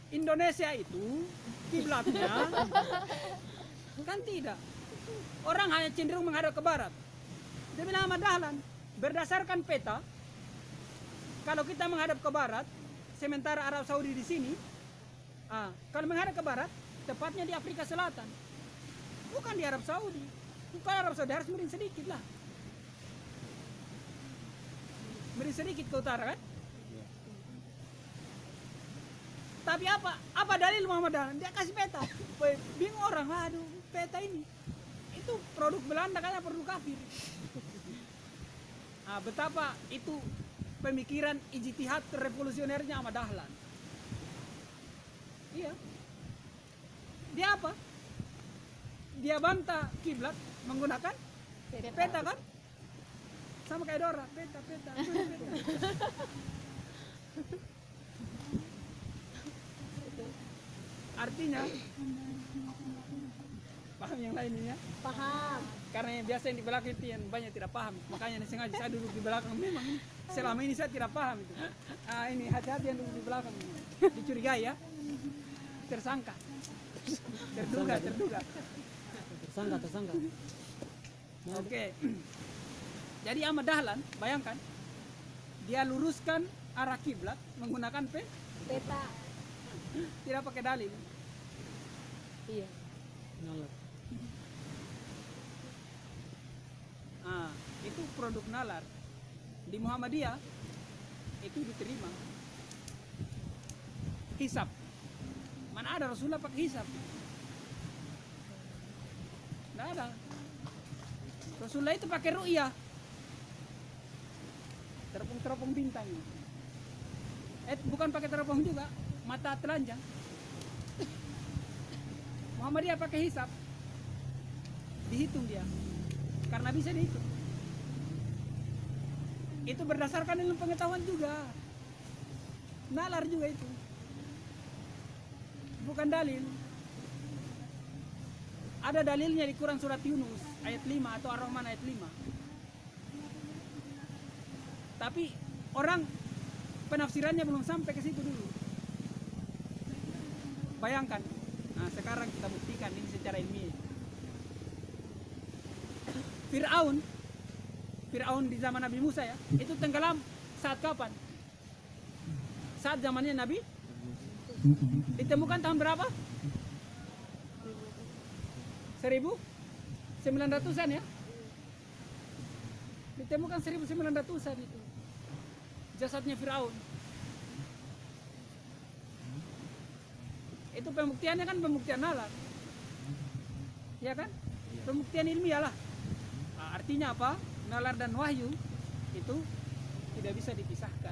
Indonesia itu kiblatnya? Kan tidak. Orang hanya cenderung menghadap ke barat. Dia bilang Ahmad Dahlan, berdasarkan peta, kalau kita menghadap ke barat, sementara Arab Saudi di sini, kalau menghadap ke barat, tepatnya di Afrika Selatan, bukan di Arab Saudi. Bukan Arab Saudi, harus miring sedikit lah. Miring sedikit ke utara kan? Tapi apa dalil Muhammad Dahlan? Dia kasih peta. Bingung orang, aduh peta ini itu produk Belanda, kayaknya produk kafir. Betapa itu pemikiran ijtihad revolusionernya Ahmad Dahlan. Iya. Dia apa? Dia bantah kiblat menggunakan peta kan? Sama kayak Dora, peta. Artinya Paham yang lain ini ya? Paham. Karena yang biasa yang di belakang itu yang banyak tidak paham. Makanya sengaja saya duduk di belakang. Memang selama ini saya tidak paham itu. Ini hati-hati yang duduk di belakang. Dicurigai ya. Tersangka. Terduga. Tersangka. Oke. Jadi Ahmad Dahlan, bayangkan dia luruskan arah kiblat menggunakan Peta. tidak pakai dalil. Iya. Nalar. Itu produk nalar. Di Muhammadiyah itu diterima. Hisab. Mana ada Rasulullah pakai hisab? Tidak ada. Rasulullah itu pakai ru'yah. Teropong-teropong bintang. Bukan pakai teropong juga, mata telanjang. Muhammadiyah pakai hisab. Dihitung dia. Karena bisa dihitung. Itu berdasarkan ilmu pengetahuan juga. Nalar juga itu. Bukan dalil. Ada dalilnya di Quran surat Yunus ayat 5 atau Ar-Rahman ayat 5. Tapi orang penafsirannya belum sampai ke situ dulu. Bayangkan. Nah, sekarang kita buktikan ini secara ilmiah. Fir'aun di zaman Nabi Musa ya, itu tenggelam saat kapan? Saat zamannya Nabi? Ditemukan tahun berapa? 1900-an ya? Ditemukan 1900-an itu. Jasadnya Fir'aun. Itu pembuktiannya kan pembuktian nalar. Ya kan? Pembuktian ilmiah lah. Artinya apa? Nalar dan wahyu itu tidak bisa dipisahkan.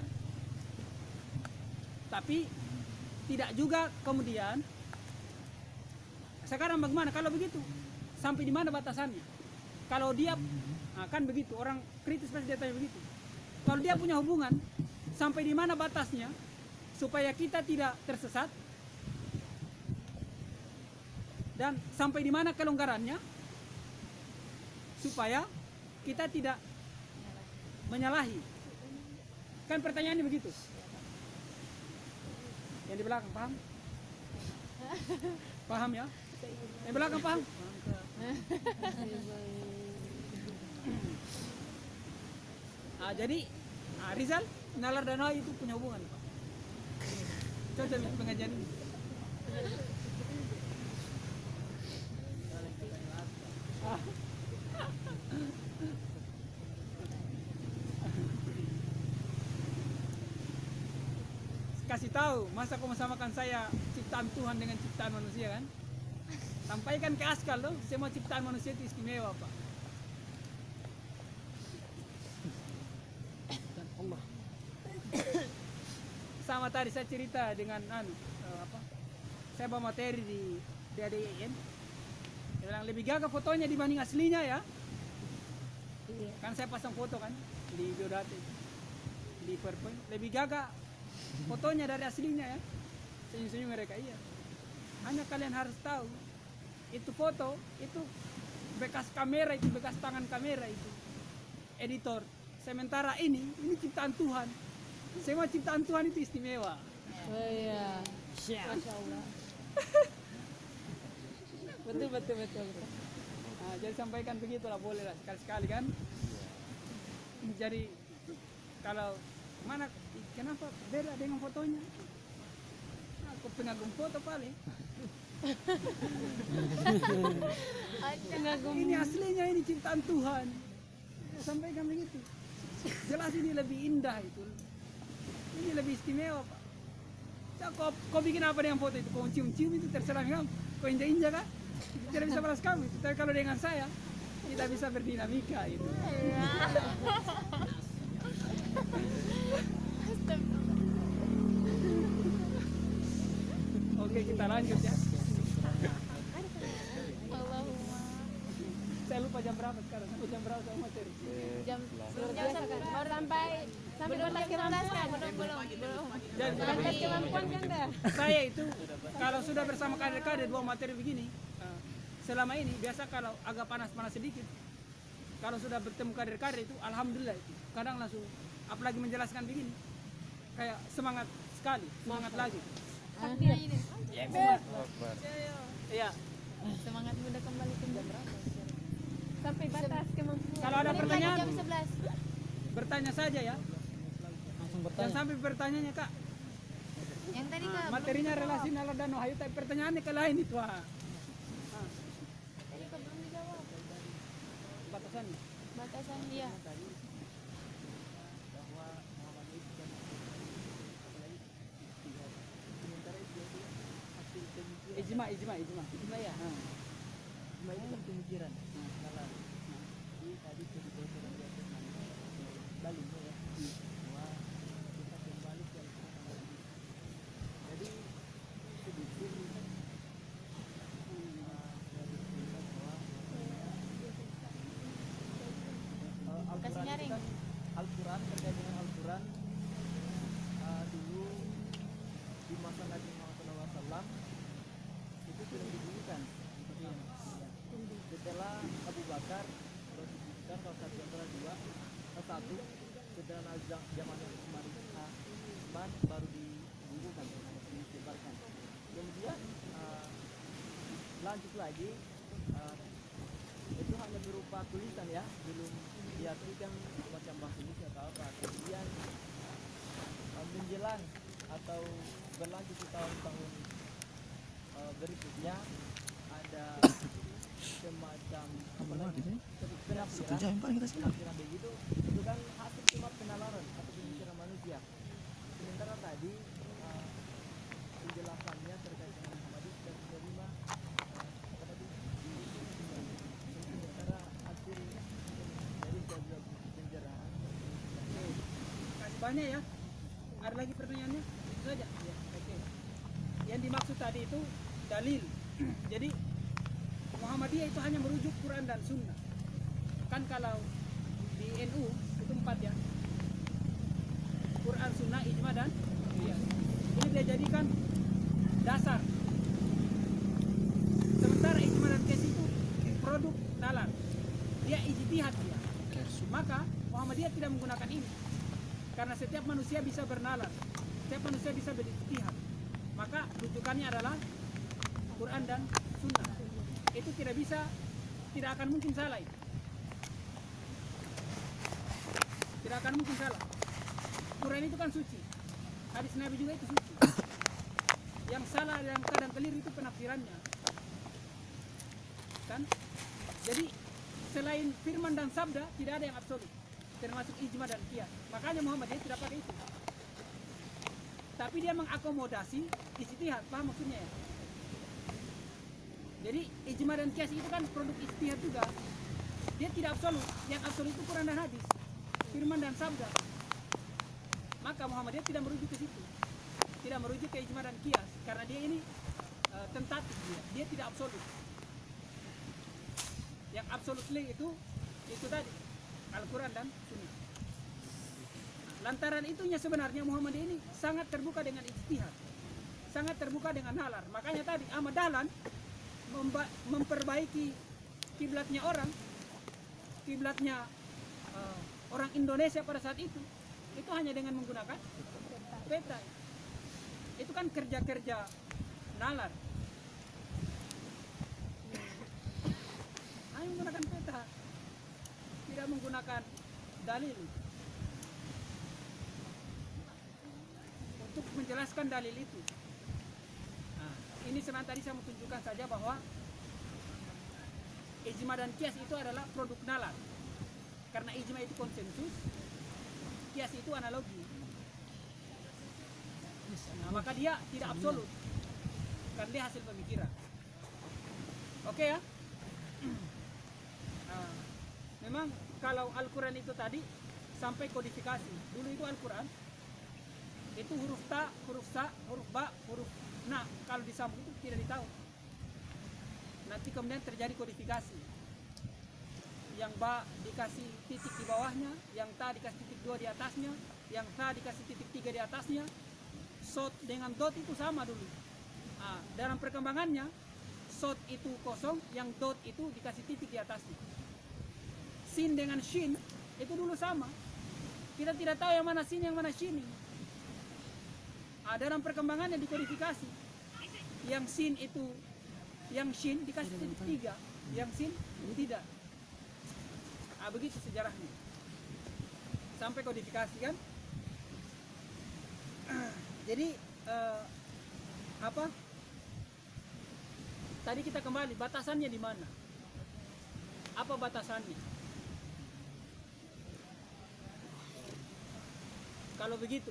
Tapi tidak juga kemudian sekarang bagaimana kalau begitu? Sampai di mana batasannya? Kalau dia kan begitu, orang kritis pasti dia tanya begitu. Kalau dia punya hubungan, sampai di mana batasnya supaya kita tidak tersesat? Dan sampai di mana kelonggarannya supaya kita tidak menyalahi. Kan pertanyaannya begitu. Yang di belakang paham? Paham ya? Yang belakang paham? Jadi Rizal, nalar dan wahyu itu punya hubungan, Pak. Coba pengajian ini. Kasih tahu, masa kau samakan saya ciptaan Tuhan dengan ciptaan manusia kan? Sampaikan ke Askal loh, semua ciptaan manusia itu istimewa, Pak. Dan Allah. Sama tadi saya cerita dengan saya bawa materi di DADIN. Dia bilang lebih gagah fotonya dibanding aslinya ya. Iya. Kan saya pasang foto kan di biodata, di PowerPoint. Lebih gagah fotonya dari aslinya ya. Senyum-senyum mereka, iya. Hanya kalian harus tahu, itu foto, itu bekas kamera, itu bekas tangan kamera itu. Editor. Sementara ini ciptaan Tuhan. Semua ciptaan Tuhan itu istimewa. Oh iya. Masya Allah. betul. Nah, jadi sampaikan begitulah, boleh lah sekali-sekali kan. Jadi kalau mana kenapa beda dengan fotonya? Aku pengagum foto paling. Ini aslinya, ini ciptaan Tuhan. Sampaikan begitu. Jelas ini lebih indah itu. Ini lebih istimewa, Pak. Ya, kau bikin apa dengan foto itu? Kau cium-cium itu terserah kamu. Kau injak-injak kan? Itu tidak bisa balas kamu. Tapi kalau dengan saya, kita bisa berdinamika itu. Oke, kita lanjut ya. Allahumma. Saya lupa jam berapa sekarang. Jam berapa sama materi? Jam baru sampai 12:15 kan? Belum. Jadi, Sampai kemampuan kan dah. saya itu kalau sudah bersama kader-kader dua materi begini, selama ini biasa kalau agak panas-panas sedikit, kalau sudah bertemu kader-kader itu alhamdulillah itu kadang langsung, apalagi menjelaskan begini kayak semangat sekali, semangat lagi. Takbir ini. Iya. Semangat muda kembali ke jam berapa? Sampai batas kemampuan. Kalau ada pertanyaan, Jam 11. bertanya saja ya. Langsung Dan bertanya. sampai pertanyaannya Kak, Yang tadi Kak. materinya relasi nalar dan wahyu, tapi pertanyaannya ke lain itu. Tadi Kak belum dijawab. Batasannya. Batasan dia. Ijma ya. Ijma itu kan pemikiran. Nalar. Jadi tadi cerita orang di atas Bali ya. Bahwa kita kembali ke Al-Quran. Jadi sedikit Kasih nyaring. Al-Quran, terkait dengan Al-Quran, dulu di masa Nabi Muhammad SAW itu sudah dibunyikan. Setelah Abu Bakar baru dibunyikan, salah satu antara dua, satu setelah zaman Utsman baru dibukukan, disebarkan. Kemudian lanjut lagi, itu hanya berupa tulisan ya, belum diartikan macam bahasa Indonesia atau apa. Kemudian menjelang atau berlanjut di tahun-tahun berikutnya ada semacam penafsiran begitu, itu kan hasil cuma penalaran atau pemikiran manusia. Sementara tadi penjelasannya terkait dengan hadis dan menerima apa tadi sementara hasil dari sebuah penjarahan. Kasih banyak ya. Ada lagi pertanyaannya? Itu saja. Ya, oke. Yang dimaksud tadi itu dalil. Jadi Muhammadiyah itu hanya merujuk Quran dan Sunnah. Kan kalau di NU itu 4 ya. Quran, Sunnah, Ijma dan Qiyas. Ini dia jadikan dasar. Sementara Ijma dan Qiyas itu produk nalar. Dia ijtihad dia. Maka Muhammadiyah tidak menggunakan ini. Karena setiap manusia bisa bernalar, setiap manusia bisa berijtihad. Maka rujukannya adalah Quran dan Sunnah. Itu tidak bisa, tidak akan mungkin salah itu. Tidak akan mungkin salah. Quran itu kan suci, hadis Nabi juga itu suci. Yang salah dan kadang keliru itu penafsirannya, kan? Jadi selain firman dan sabda tidak ada yang absolut, termasuk ijma dan qiyas. Makanya Muhammadiyah tidak pakai itu. Tapi dia mengakomodasi ijtihad, paham maksudnya ya? Jadi ijma dan qiyas itu kan produk ijtihad juga. Dia tidak absolut. Yang absolut itu Quran dan hadis, firman dan sabda. Maka Muhammadiyah tidak merujuk ke situ. Tidak merujuk ke ijma dan qiyas karena dia ini tentatif dia. Dia tidak absolut. Yang absolutely itu tadi Al-Quran dan Sunnah. Lantaran itunya sebenarnya Muhammadiyah ini sangat terbuka dengan ijtihad, sangat terbuka dengan nalar. Makanya tadi Ahmad Dahlan memperbaiki kiblatnya orang Indonesia pada saat itu hanya dengan menggunakan peta. Itu kan kerja-kerja nalar. Hanya menggunakan peta, tidak menggunakan dalil. Untuk menjelaskan dalil itu. Nah, ini sebenarnya tadi saya mau tunjukkan saja bahwa ijma dan qiyas itu adalah produk nalar. Karena ijma itu konsensus, qiyas itu analogi. Nah, maka dia tidak absolut. Karena dia hasil pemikiran. Oke ya? Nah, memang kalau Al-Quran itu tadi sampai kodifikasi. Dulu itu Al-Quran itu huruf ta, huruf sa, huruf ba, huruf na. Kalau disambung itu tidak ditahu. Nanti kemudian terjadi kodifikasi. Yang ba dikasih titik di bawahnya, yang ta dikasih titik 2 di atasnya, yang ta dikasih titik 3 di atasnya. Sod dengan dot itu sama dulu. Nah, dalam perkembangannya sod itu kosong, yang dot itu dikasih titik di atasnya. Sin dengan shin itu dulu sama. Kita tidak tahu yang mana sin, yang mana shin. Dalam perkembangannya dikodifikasi. Yang sin itu, yang shin dikasih titik 3, yang sin tidak. Begitu sejarahnya. Sampai kodifikasi kan. Jadi apa? Tadi kita kembali, batasannya di mana? Apa batasannya? Kalau begitu,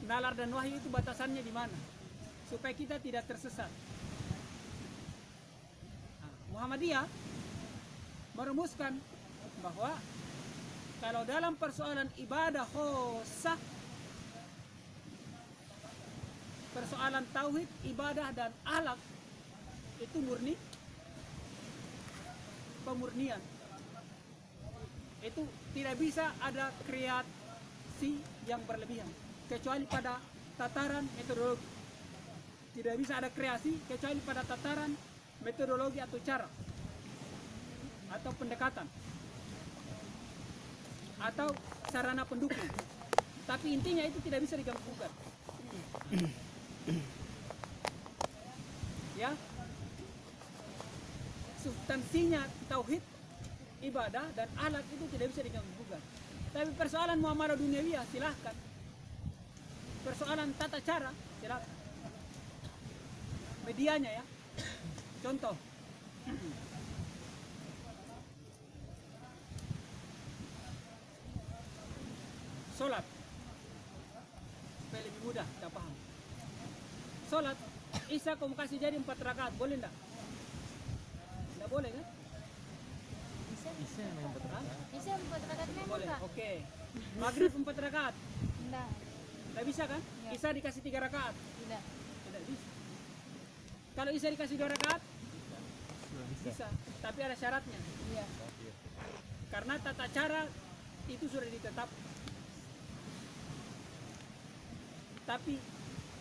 nalar dan wahyu itu batasannya di mana? Supaya kita tidak tersesat. Muhammadiyah merumuskan bahwa kalau dalam persoalan ibadah khossah, persoalan tauhid, ibadah dan akhlak, itu murni pemurnian. Itu tidak bisa ada kreasi yang berlebihan kecuali pada tataran metodologi. Tidak bisa ada kreasi kecuali pada tataran metodologi atau cara atau pendekatan atau sarana pendukung. Tapi intinya itu tidak bisa diganggu-gugat. Ya, substansinya tauhid, ibadah dan akhlak itu tidak bisa diganggu-gugat. Tapi persoalan muamalah duniawiyah silahkan. Persoalan tata cara silahkan. Medianya ya. Contoh. Sholat. Supaya lebih mudah kita paham. Sholat, Isya kamu kasih jadi 4 rakaat, boleh enggak? Enggak boleh kan? Bisa memang betul. Bisa 4 rakaat memang Boleh, Kak? oke. Maghrib 4 rakaat, Enggak, enggak bisa kan? Ya. Isya dikasih 3 rakaat, tidak. tidak bisa. Kalau Isya dikasih 2 rakaat, bisa. Tapi ada syaratnya. Iya. Karena tata cara itu sudah ditetapkan. Tapi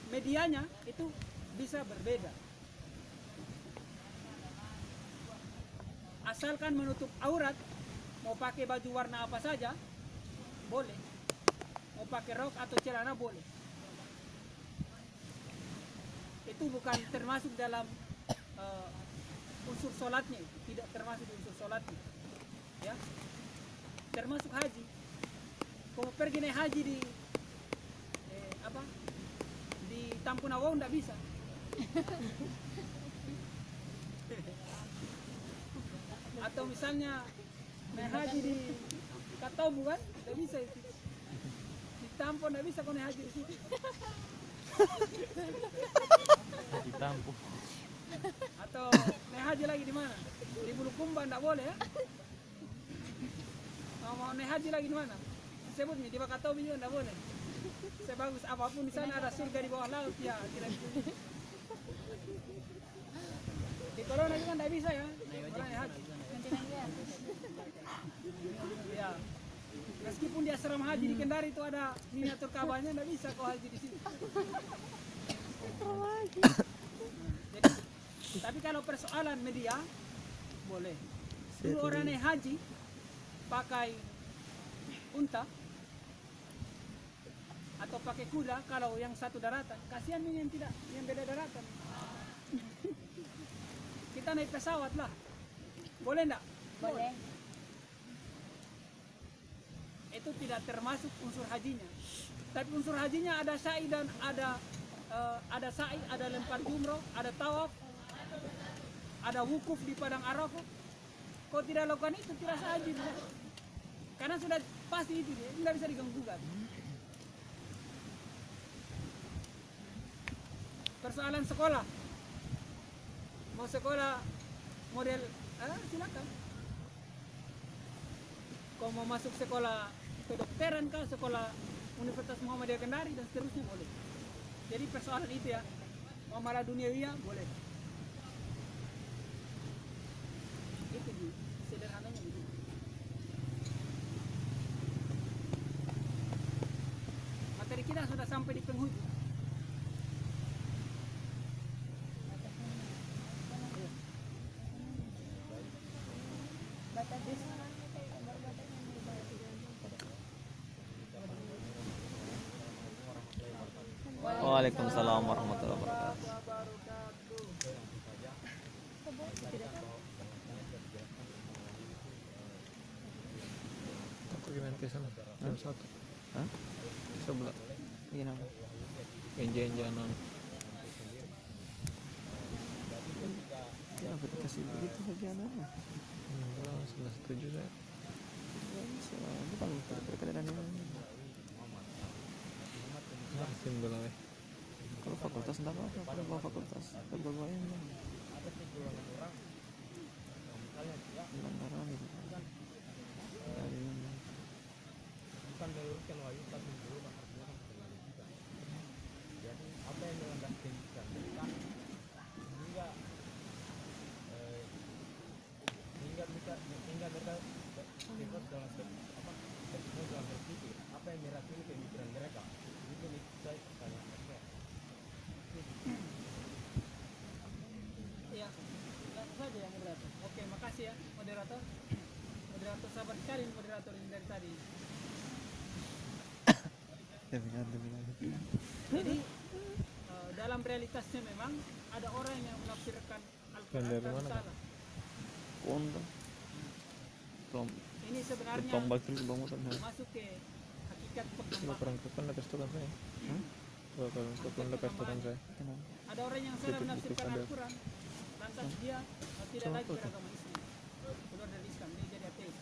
medianya itu bisa berbeda. Asalkan menutup aurat, mau pakai baju warna apa saja, boleh. Mau pakai rok atau celana, boleh. Itu bukan termasuk dalam unsur sholatnya, tidak termasuk unsur sholatnya. Ya, termasuk haji. Kalau pergi naik haji di di Tampunawau nggak bisa. Atau misalnya naik haji di Katobu kan, nggak bisa itu. Di Tampon nggak bisa kau naik haji di situ. Ditampung. Atau naik haji lagi di mana? Di Bulukumba nggak boleh ya. Mau naik haji lagi di mana? Sebutnya di Bakatobi juga nggak boleh. Sebagus apapun di sana ada surga di bawah laut ya. Di Corona juga nggak bisa ya. Orang naik haji. Ya. Meskipun di asrama haji di Kendari itu ada miniatur Ka'bahnya, nggak bisa kau haji di sini. Jadi, tapi kalau persoalan media boleh. Dulu orang naik haji pakai unta atau pakai kuda kalau yang satu daratan. Kasihan yang tidak, yang beda daratan. Kita naik pesawat lah. Boleh enggak? Boleh. Itu tidak termasuk unsur hajinya. Tapi unsur hajinya ada sa'i dan ada sa'i, ada lempar jumroh, ada tawaf, ada wukuf di padang Arafah. Kau tidak lakukan itu tidak sah haji. Karena sudah pasti itu dia, tidak bisa diganggu-gugat. Persoalan sekolah, mau sekolah model silakan. Kau mau masuk sekolah kedokteran kah, sekolah Universitas Muhammadiyah Kendari dan seterusnya boleh. Jadi persoalan itu ya, muamalah duniawiyah boleh. Itu sederhananya begitu. Materi kita sudah sampai di penghujung. bata di Waalaikumsalam warahmatullahi wabarakatuh. Aku gimana ke sana? Jam 1. Hah? Sebelah. Kenapa? Enjan-enjanan. Kenapa dikasih begitu saja anaknya? Enggak, sudah setuju saya. Bukan berkaitan dengan Simbol lah. kalau fakultas enggak apa-apa, kalau bawa fakultas kalau bawa yang pelanggaran gitu. Bukan meluruskan wahyu tapi berubah artinya kan penyelidikan. Jadi apa yang melandaskan mereka hingga mereka bebas dalam dalam berpikir apa yang meracuni pemikiran mereka itu saya pertanyaan mereka. Ya, langsung saja ya moderator. Oke, makasih ya moderator. Moderator sabar sekali moderator ini dari tadi. Jadi dalam realitasnya memang ada orang yang menafsirkan Al-Quran Dari dan mana, salah. konten Ini sebenarnya tombak itu bangun masuk ke hakikat Kalau perkembangan. kurang kapan lepas tukan saya. Kalau kapan lepas tukan saya. Ada orang yang salah menafsirkan ada. Al-Quran, lantas dia tidak lagi beragama Islam, keluar dari Islam, dia jadi ateis.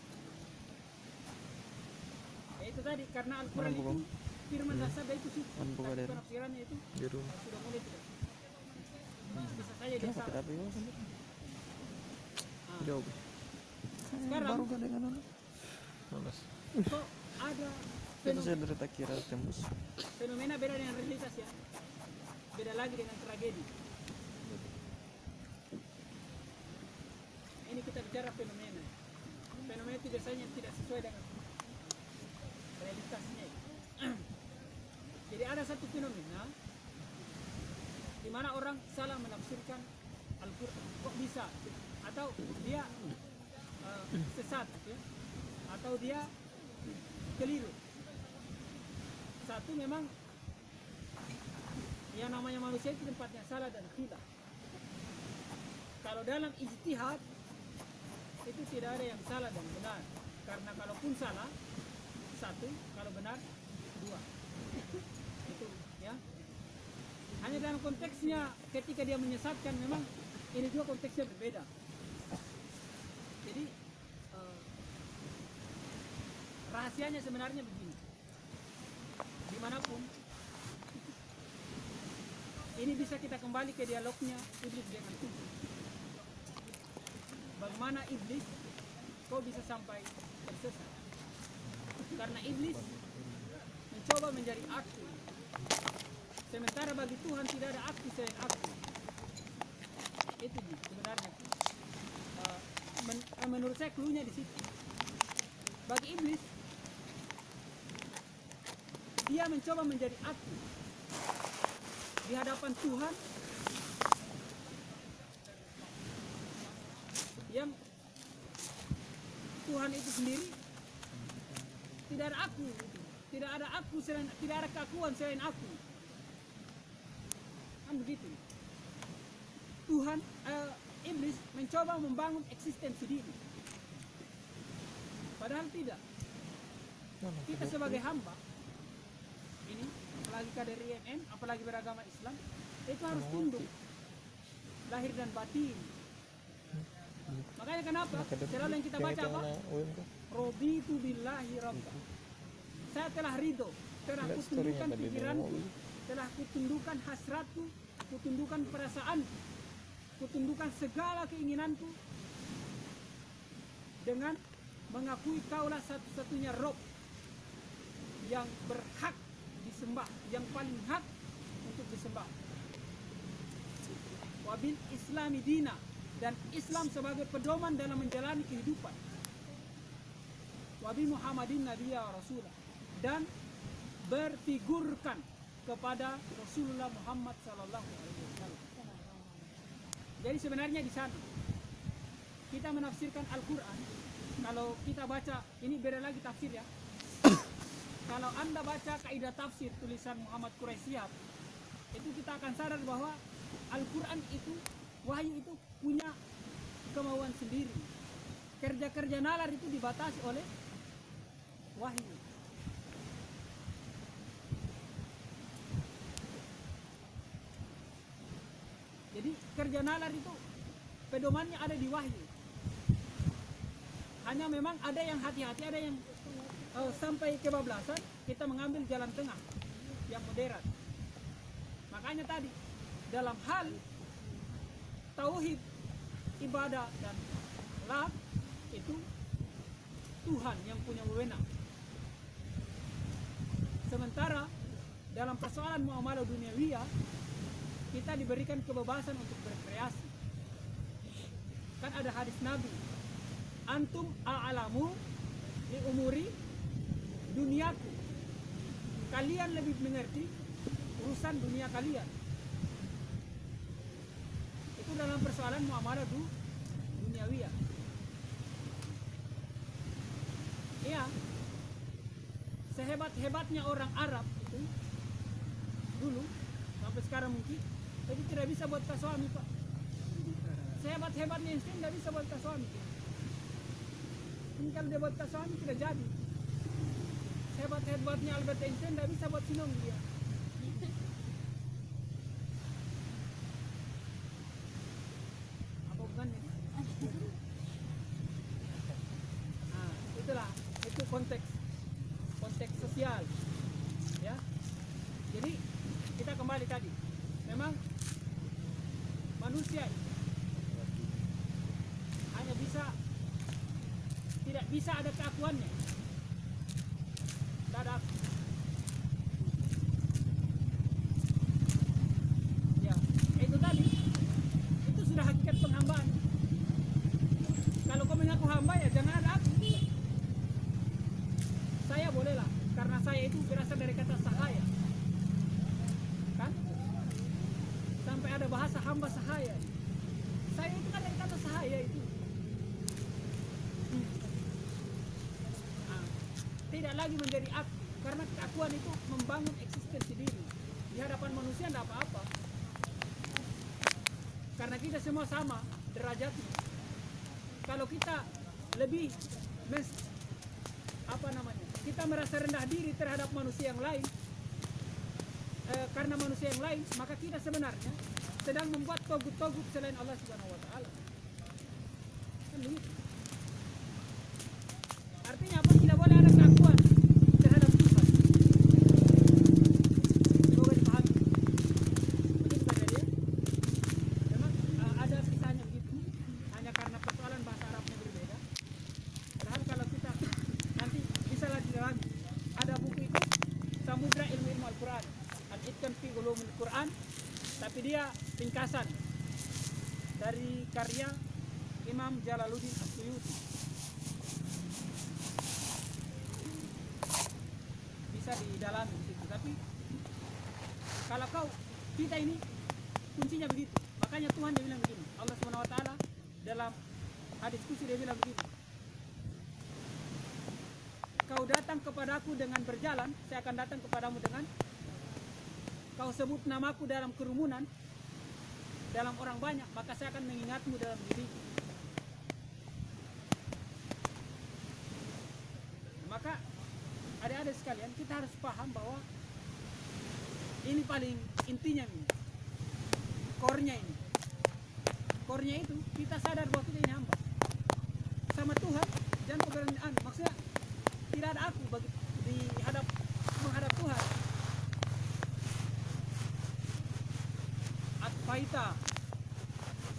Ya itu tadi, karena Al-Quran itu firman dasar itu suci, tapi penafsirannya itu Di rumah. sudah mulai tidak. Bisa saja dia salah. Jauh. Sekarang baru gak dengan anak Malas. kok ada itu saya dari tak kira tembus fenomena beda dengan realitas ya, beda lagi dengan tragedi. Ini kita bicara fenomena. Fenomena itu biasanya tidak sesuai dengan realitasnya. Jadi ada satu fenomena di mana orang salah menafsirkan Al-Quran. Kok bisa? Atau dia sesat, ya? Atau dia keliru. Satu, memang yang namanya manusia itu tempatnya salah dan khilaf. Kalau dalam ijtihad itu tidak ada yang salah dan benar, karena kalaupun salah satu, kalau benar dua. Itu ya. Hanya dalam konteksnya ketika dia menyesatkan, memang ini dua konteksnya berbeda. Jadi rahasianya sebenarnya begini, dimanapun ini bisa kita kembali ke dialognya iblis dengan Tuhan. Bagaimana iblis kok bisa sampai tersesat? Karena iblis mencoba menjadi aku, sementara bagi Tuhan tidak ada aku selain aku. Itu sebenarnya menurut saya cluenya di situ. Bagi iblis, dia mencoba menjadi aku di hadapan Tuhan yang Tuhan itu sendiri tidak ada aku, tidak ada aku selain, tidak ada keakuan selain aku. Kan begitu. Tuhan, iblis mencoba membangun eksistensi diri, padahal tidak. Kita sebagai hamba ini, apalagi kader IMN, apalagi beragama Islam, itu harus tunduk lahir dan batin. Makanya kenapa selalu yang kita baca apa? Raditu billahi rabba. Saya telah ridho, telah kutundukkan pikiranku, telah kutundukkan hasratku, kutundukkan perasaanku, kutundukkan segala keinginanku dengan mengakui Kaulah satu-satunya Rob yang berhak disembah, yang paling hak untuk disembah. Wabil Islami dina, dan Islam sebagai pedoman dalam menjalani kehidupan. Wabi Muhammadin Nabiya wa Rasulah, dan berfigurkan kepada Rasulullah Muhammad sallallahu alaihi wasallam. Jadi sebenarnya di sana kita menafsirkan Al-Quran kalau kita baca, ini beda lagi tafsir ya. Kalau Anda baca kaidah tafsir tulisan Muhammad Quraisyihab, itu kita akan sadar bahwa Al-Quran itu, wahyu itu punya kemauan sendiri. Kerja-kerja nalar itu dibatasi oleh wahyu. Jadi kerja nalar itu pedomannya ada di wahyu. Hanya memang ada yang hati-hati, ada yang sampai kebablasan, kita mengambil jalan tengah yang moderat. Makanya tadi dalam hal tauhid, ibadah dan akhlak itu Tuhan yang punya wewenang. Sementara dalam persoalan muamalah duniawiyah kita diberikan kebebasan untuk berkreasi. Kan ada hadis Nabi, antum a'lamu li umuri duniaku. Kalian lebih mengerti urusan dunia kalian. Itu dalam persoalan muamalah duniawiyah. Ya, sehebat-hebatnya orang Arab itu dulu sampai sekarang mungkin, itu tidak bisa buat suami, Pak. Sehebat-hebatnya Einstein tidak bisa buat suami. Ini kalau dia buat suami tidak jadi. Sehebat-hebatnya Albert Einstein tidak bisa buat sinong dia. Apa bukannya? Nah, itulah, itu konteks sosial, ya. Jadi kita kembali tadi, memang manusia hanya tidak bisa ada keakuannya. Tidak ada aku. Ya, itu tadi, itu sudah hakikat penghambaan. Kalau kau mengaku hamba ya jangan ada aku. Saya bolehlah, karena saya itu berasal dari kata sahaya. Kan? Sampai ada bahasa hamba sahaya. Saya itu kan dari kata sahaya itu. Nah, tidak lagi menjadi aku, karena keakuan itu membangun eksistensi diri. Di hadapan manusia tidak apa-apa. Karena kita semua sama derajatnya. Kalau kita lebih kita merasa rendah diri terhadap manusia yang lain, karena manusia yang lain, maka kita sebenarnya sedang membuat togut-togut selain Allah Subhanahu wa Ta'ala. Artinya apa? Tidak boleh ada keakuan terhadap Tuhan. Semoga dipahami. Begitu saja dia. Memang ada kisahnya begitu, hanya karena persoalan bahasa Arabnya berbeda. Padahal kalau kita nanti bisa lagi dalam ada buku itu, Samudra Ilmu Al-Quran, Al-Itqan fi Ulumil Quran, tapi dia ringkasan dari karya Imam Jalaluddin As-Suyuti. Bisa didalami di situ. Tapi kalau kita ini kuncinya begitu. Makanya Tuhan dia bilang begini. Allah Subhanahu wa Ta'ala dalam hadis qudsi dia bilang begini. Kau datang kepadaku dengan berjalan, saya akan datang kepadamu dengan kau sebut namaku dalam kerumunan, dalam orang banyak, maka saya akan mengingatmu dalam diriku. Maka adik-adik sekalian, kita harus paham bahwa ini paling intinya ini, core-nya ini. Core-nya itu kita sadar bahwa kita ini hamba sama Tuhan, jangan keberanian. Maksudnya tidak ada aku menghadap Tuhan. Atfaita,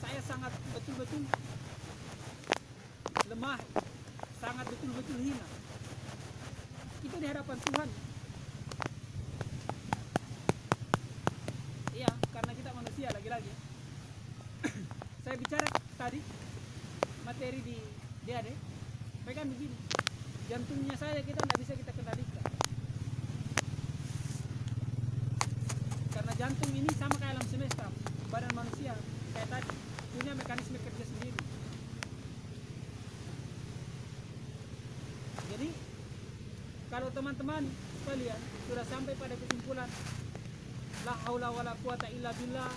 saya sangat betul-betul lemah, sangat betul-betul hina. Itu di hadapan Tuhan. Iya, karena kita manusia lagi-lagi. Saya bicara tadi materi di DAD, mereka begini, jantungnya saya kita tidak bisa kita kendalikan. Karena jantung ini sama kayak alam semesta, badan manusia kayak tadi punya mekanisme kerja sendiri. Jadi kalau teman-teman sekalian sudah sampai pada kesimpulan la haula wala quwata illa billah,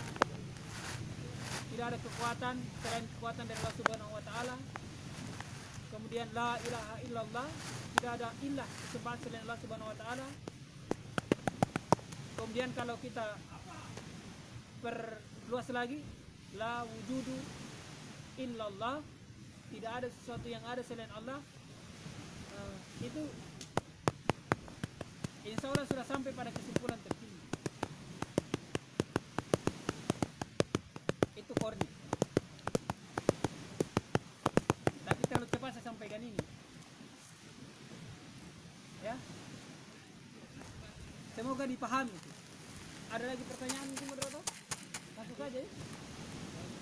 tidak ada kekuatan selain kekuatan dari Allah Subhanahu wa taala. Kemudian la ilaha illallah, tidak ada ilah sembahan selain Allah Subhanahu wa taala. Kemudian kalau kita perluas lagi, la wujudu illallah, tidak ada sesuatu yang ada selain Allah. Itu insya Allah sudah sampai pada kesimpulan tertinggi. Itu korni. Tapi terlalu cepat saya sampaikan ini. Ya. Semoga dipahami. Ada lagi pertanyaan mungkin moderator? Langsung saja ya.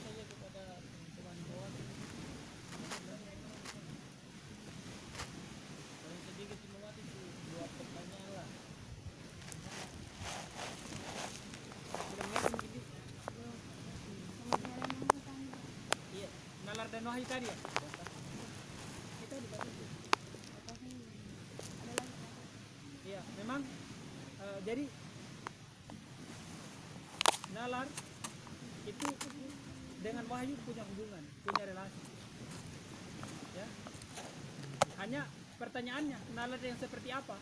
Saya kepada teman bawah paling sedikit simulasi itu 2 pertanyaan lah. Sudah mengerti mungkin? Iya. Nalar dan wahyu tadi ya? Kita dibantu. Iya, memang jadi nalar itu dengan wahyu punya hubungan, punya relasi. Ya. Hanya pertanyaannya, nalar yang seperti apa?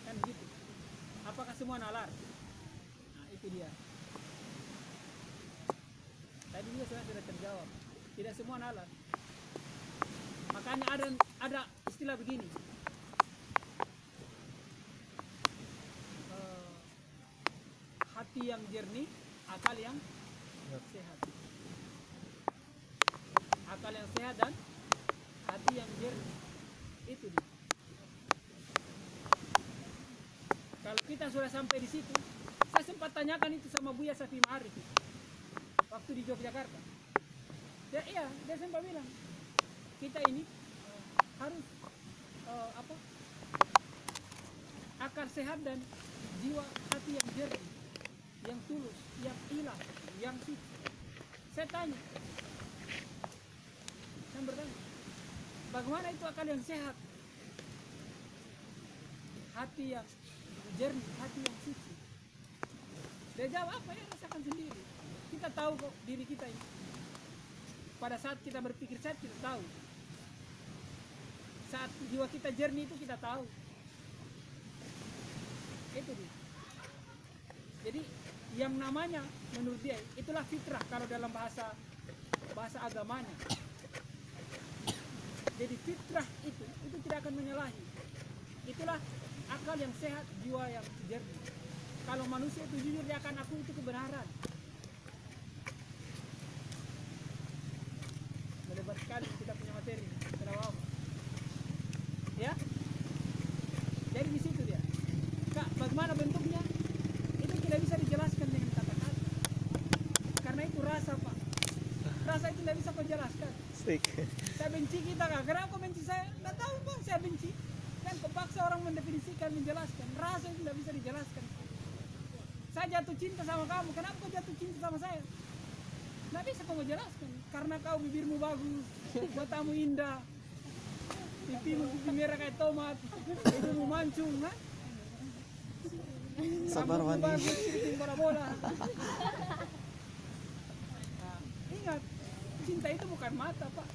Kan begitu. Apakah semua nalar? Nah, itu dia. Tadi juga sudah terjawab. Tidak semua nalar. Makanya ada istilah begini. Hati yang jernih, akal yang sehat. Akal yang sehat dan hati yang jernih. Itu dia. Kalau kita sudah sampai di situ, saya sempat tanyakan itu sama Buya Safi Ma'arif waktu di Yogyakarta. Dia sempat bilang, kita ini harus akal sehat dan jiwa hati yang jernih, yang tulus, yang ilah, yang suci. Saya tanya, saya bertanya, bagaimana itu akal yang sehat, hati yang jernih, hati yang suci? Dia jawab, apa ya, rasakan sendiri. Kita tahu kok diri kita ini. Pada saat kita berpikir sehat, kita tahu. Saat jiwa kita jernih itu kita tahu. Itu dia. Jadi yang namanya menurut dia itulah fitrah kalau dalam bahasa agamanya. Jadi fitrah itu tidak akan menyalahi. Itulah akal yang sehat, jiwa yang jernih. Kalau manusia itu jujur, dia akan akui itu kebenaran. Melebar sekali kita punya materi. Terawal. Ya. Jadi di situ dia. Kak, bagaimana bentuknya? Itu tidak bisa dijelaskan dengan kata-kata. Karena itu rasa, Pak. Rasa itu tidak bisa kau jelaskan. Saya benci kita, Kak. Kenapa kau benci saya? Tidak tahu, Pak. Saya benci. Kan kau paksa orang mendefinisikan, menjelaskan. Rasa itu tidak bisa dijelaskan. Saya jatuh cinta sama kamu. Kenapa kau jatuh cinta sama saya? Tidak bisa kau menjelaskan. Karena kau bibirmu bagus, matamu indah, pipimu pipi merah kayak tomat, hidungmu mancung, kan? Sabar Rambutmu Wani. bagus, keriting bola-bola. Nah, ingat, cinta itu bukan mata, Pak.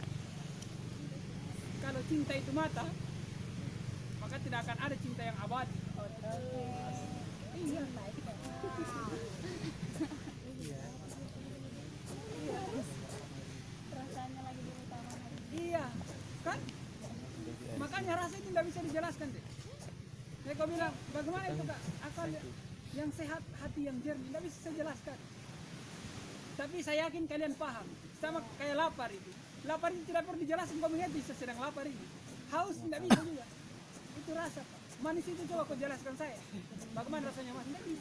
Kalau cinta itu mata, maka tidak akan ada cinta yang abadi. Iya. Rasanya lagi diutamakan. Iya, kan? Makanya rasa itu tidak bisa dijelaskan deh. Saya kau bilang, bagaimana itu, Kak? Akal yang sehat, hati yang jernih, tidak bisa saya jelaskan. Tapi saya yakin kalian paham. Sama kayak lapar itu. Lapar itu tidak perlu dijelaskan, kau melihat bisa sedang lapar ini. Haus tidak bisa juga. Itu rasa, Pak. Manis itu coba kau jelaskan saya. Bagaimana rasanya, Mas? Tidak bisa.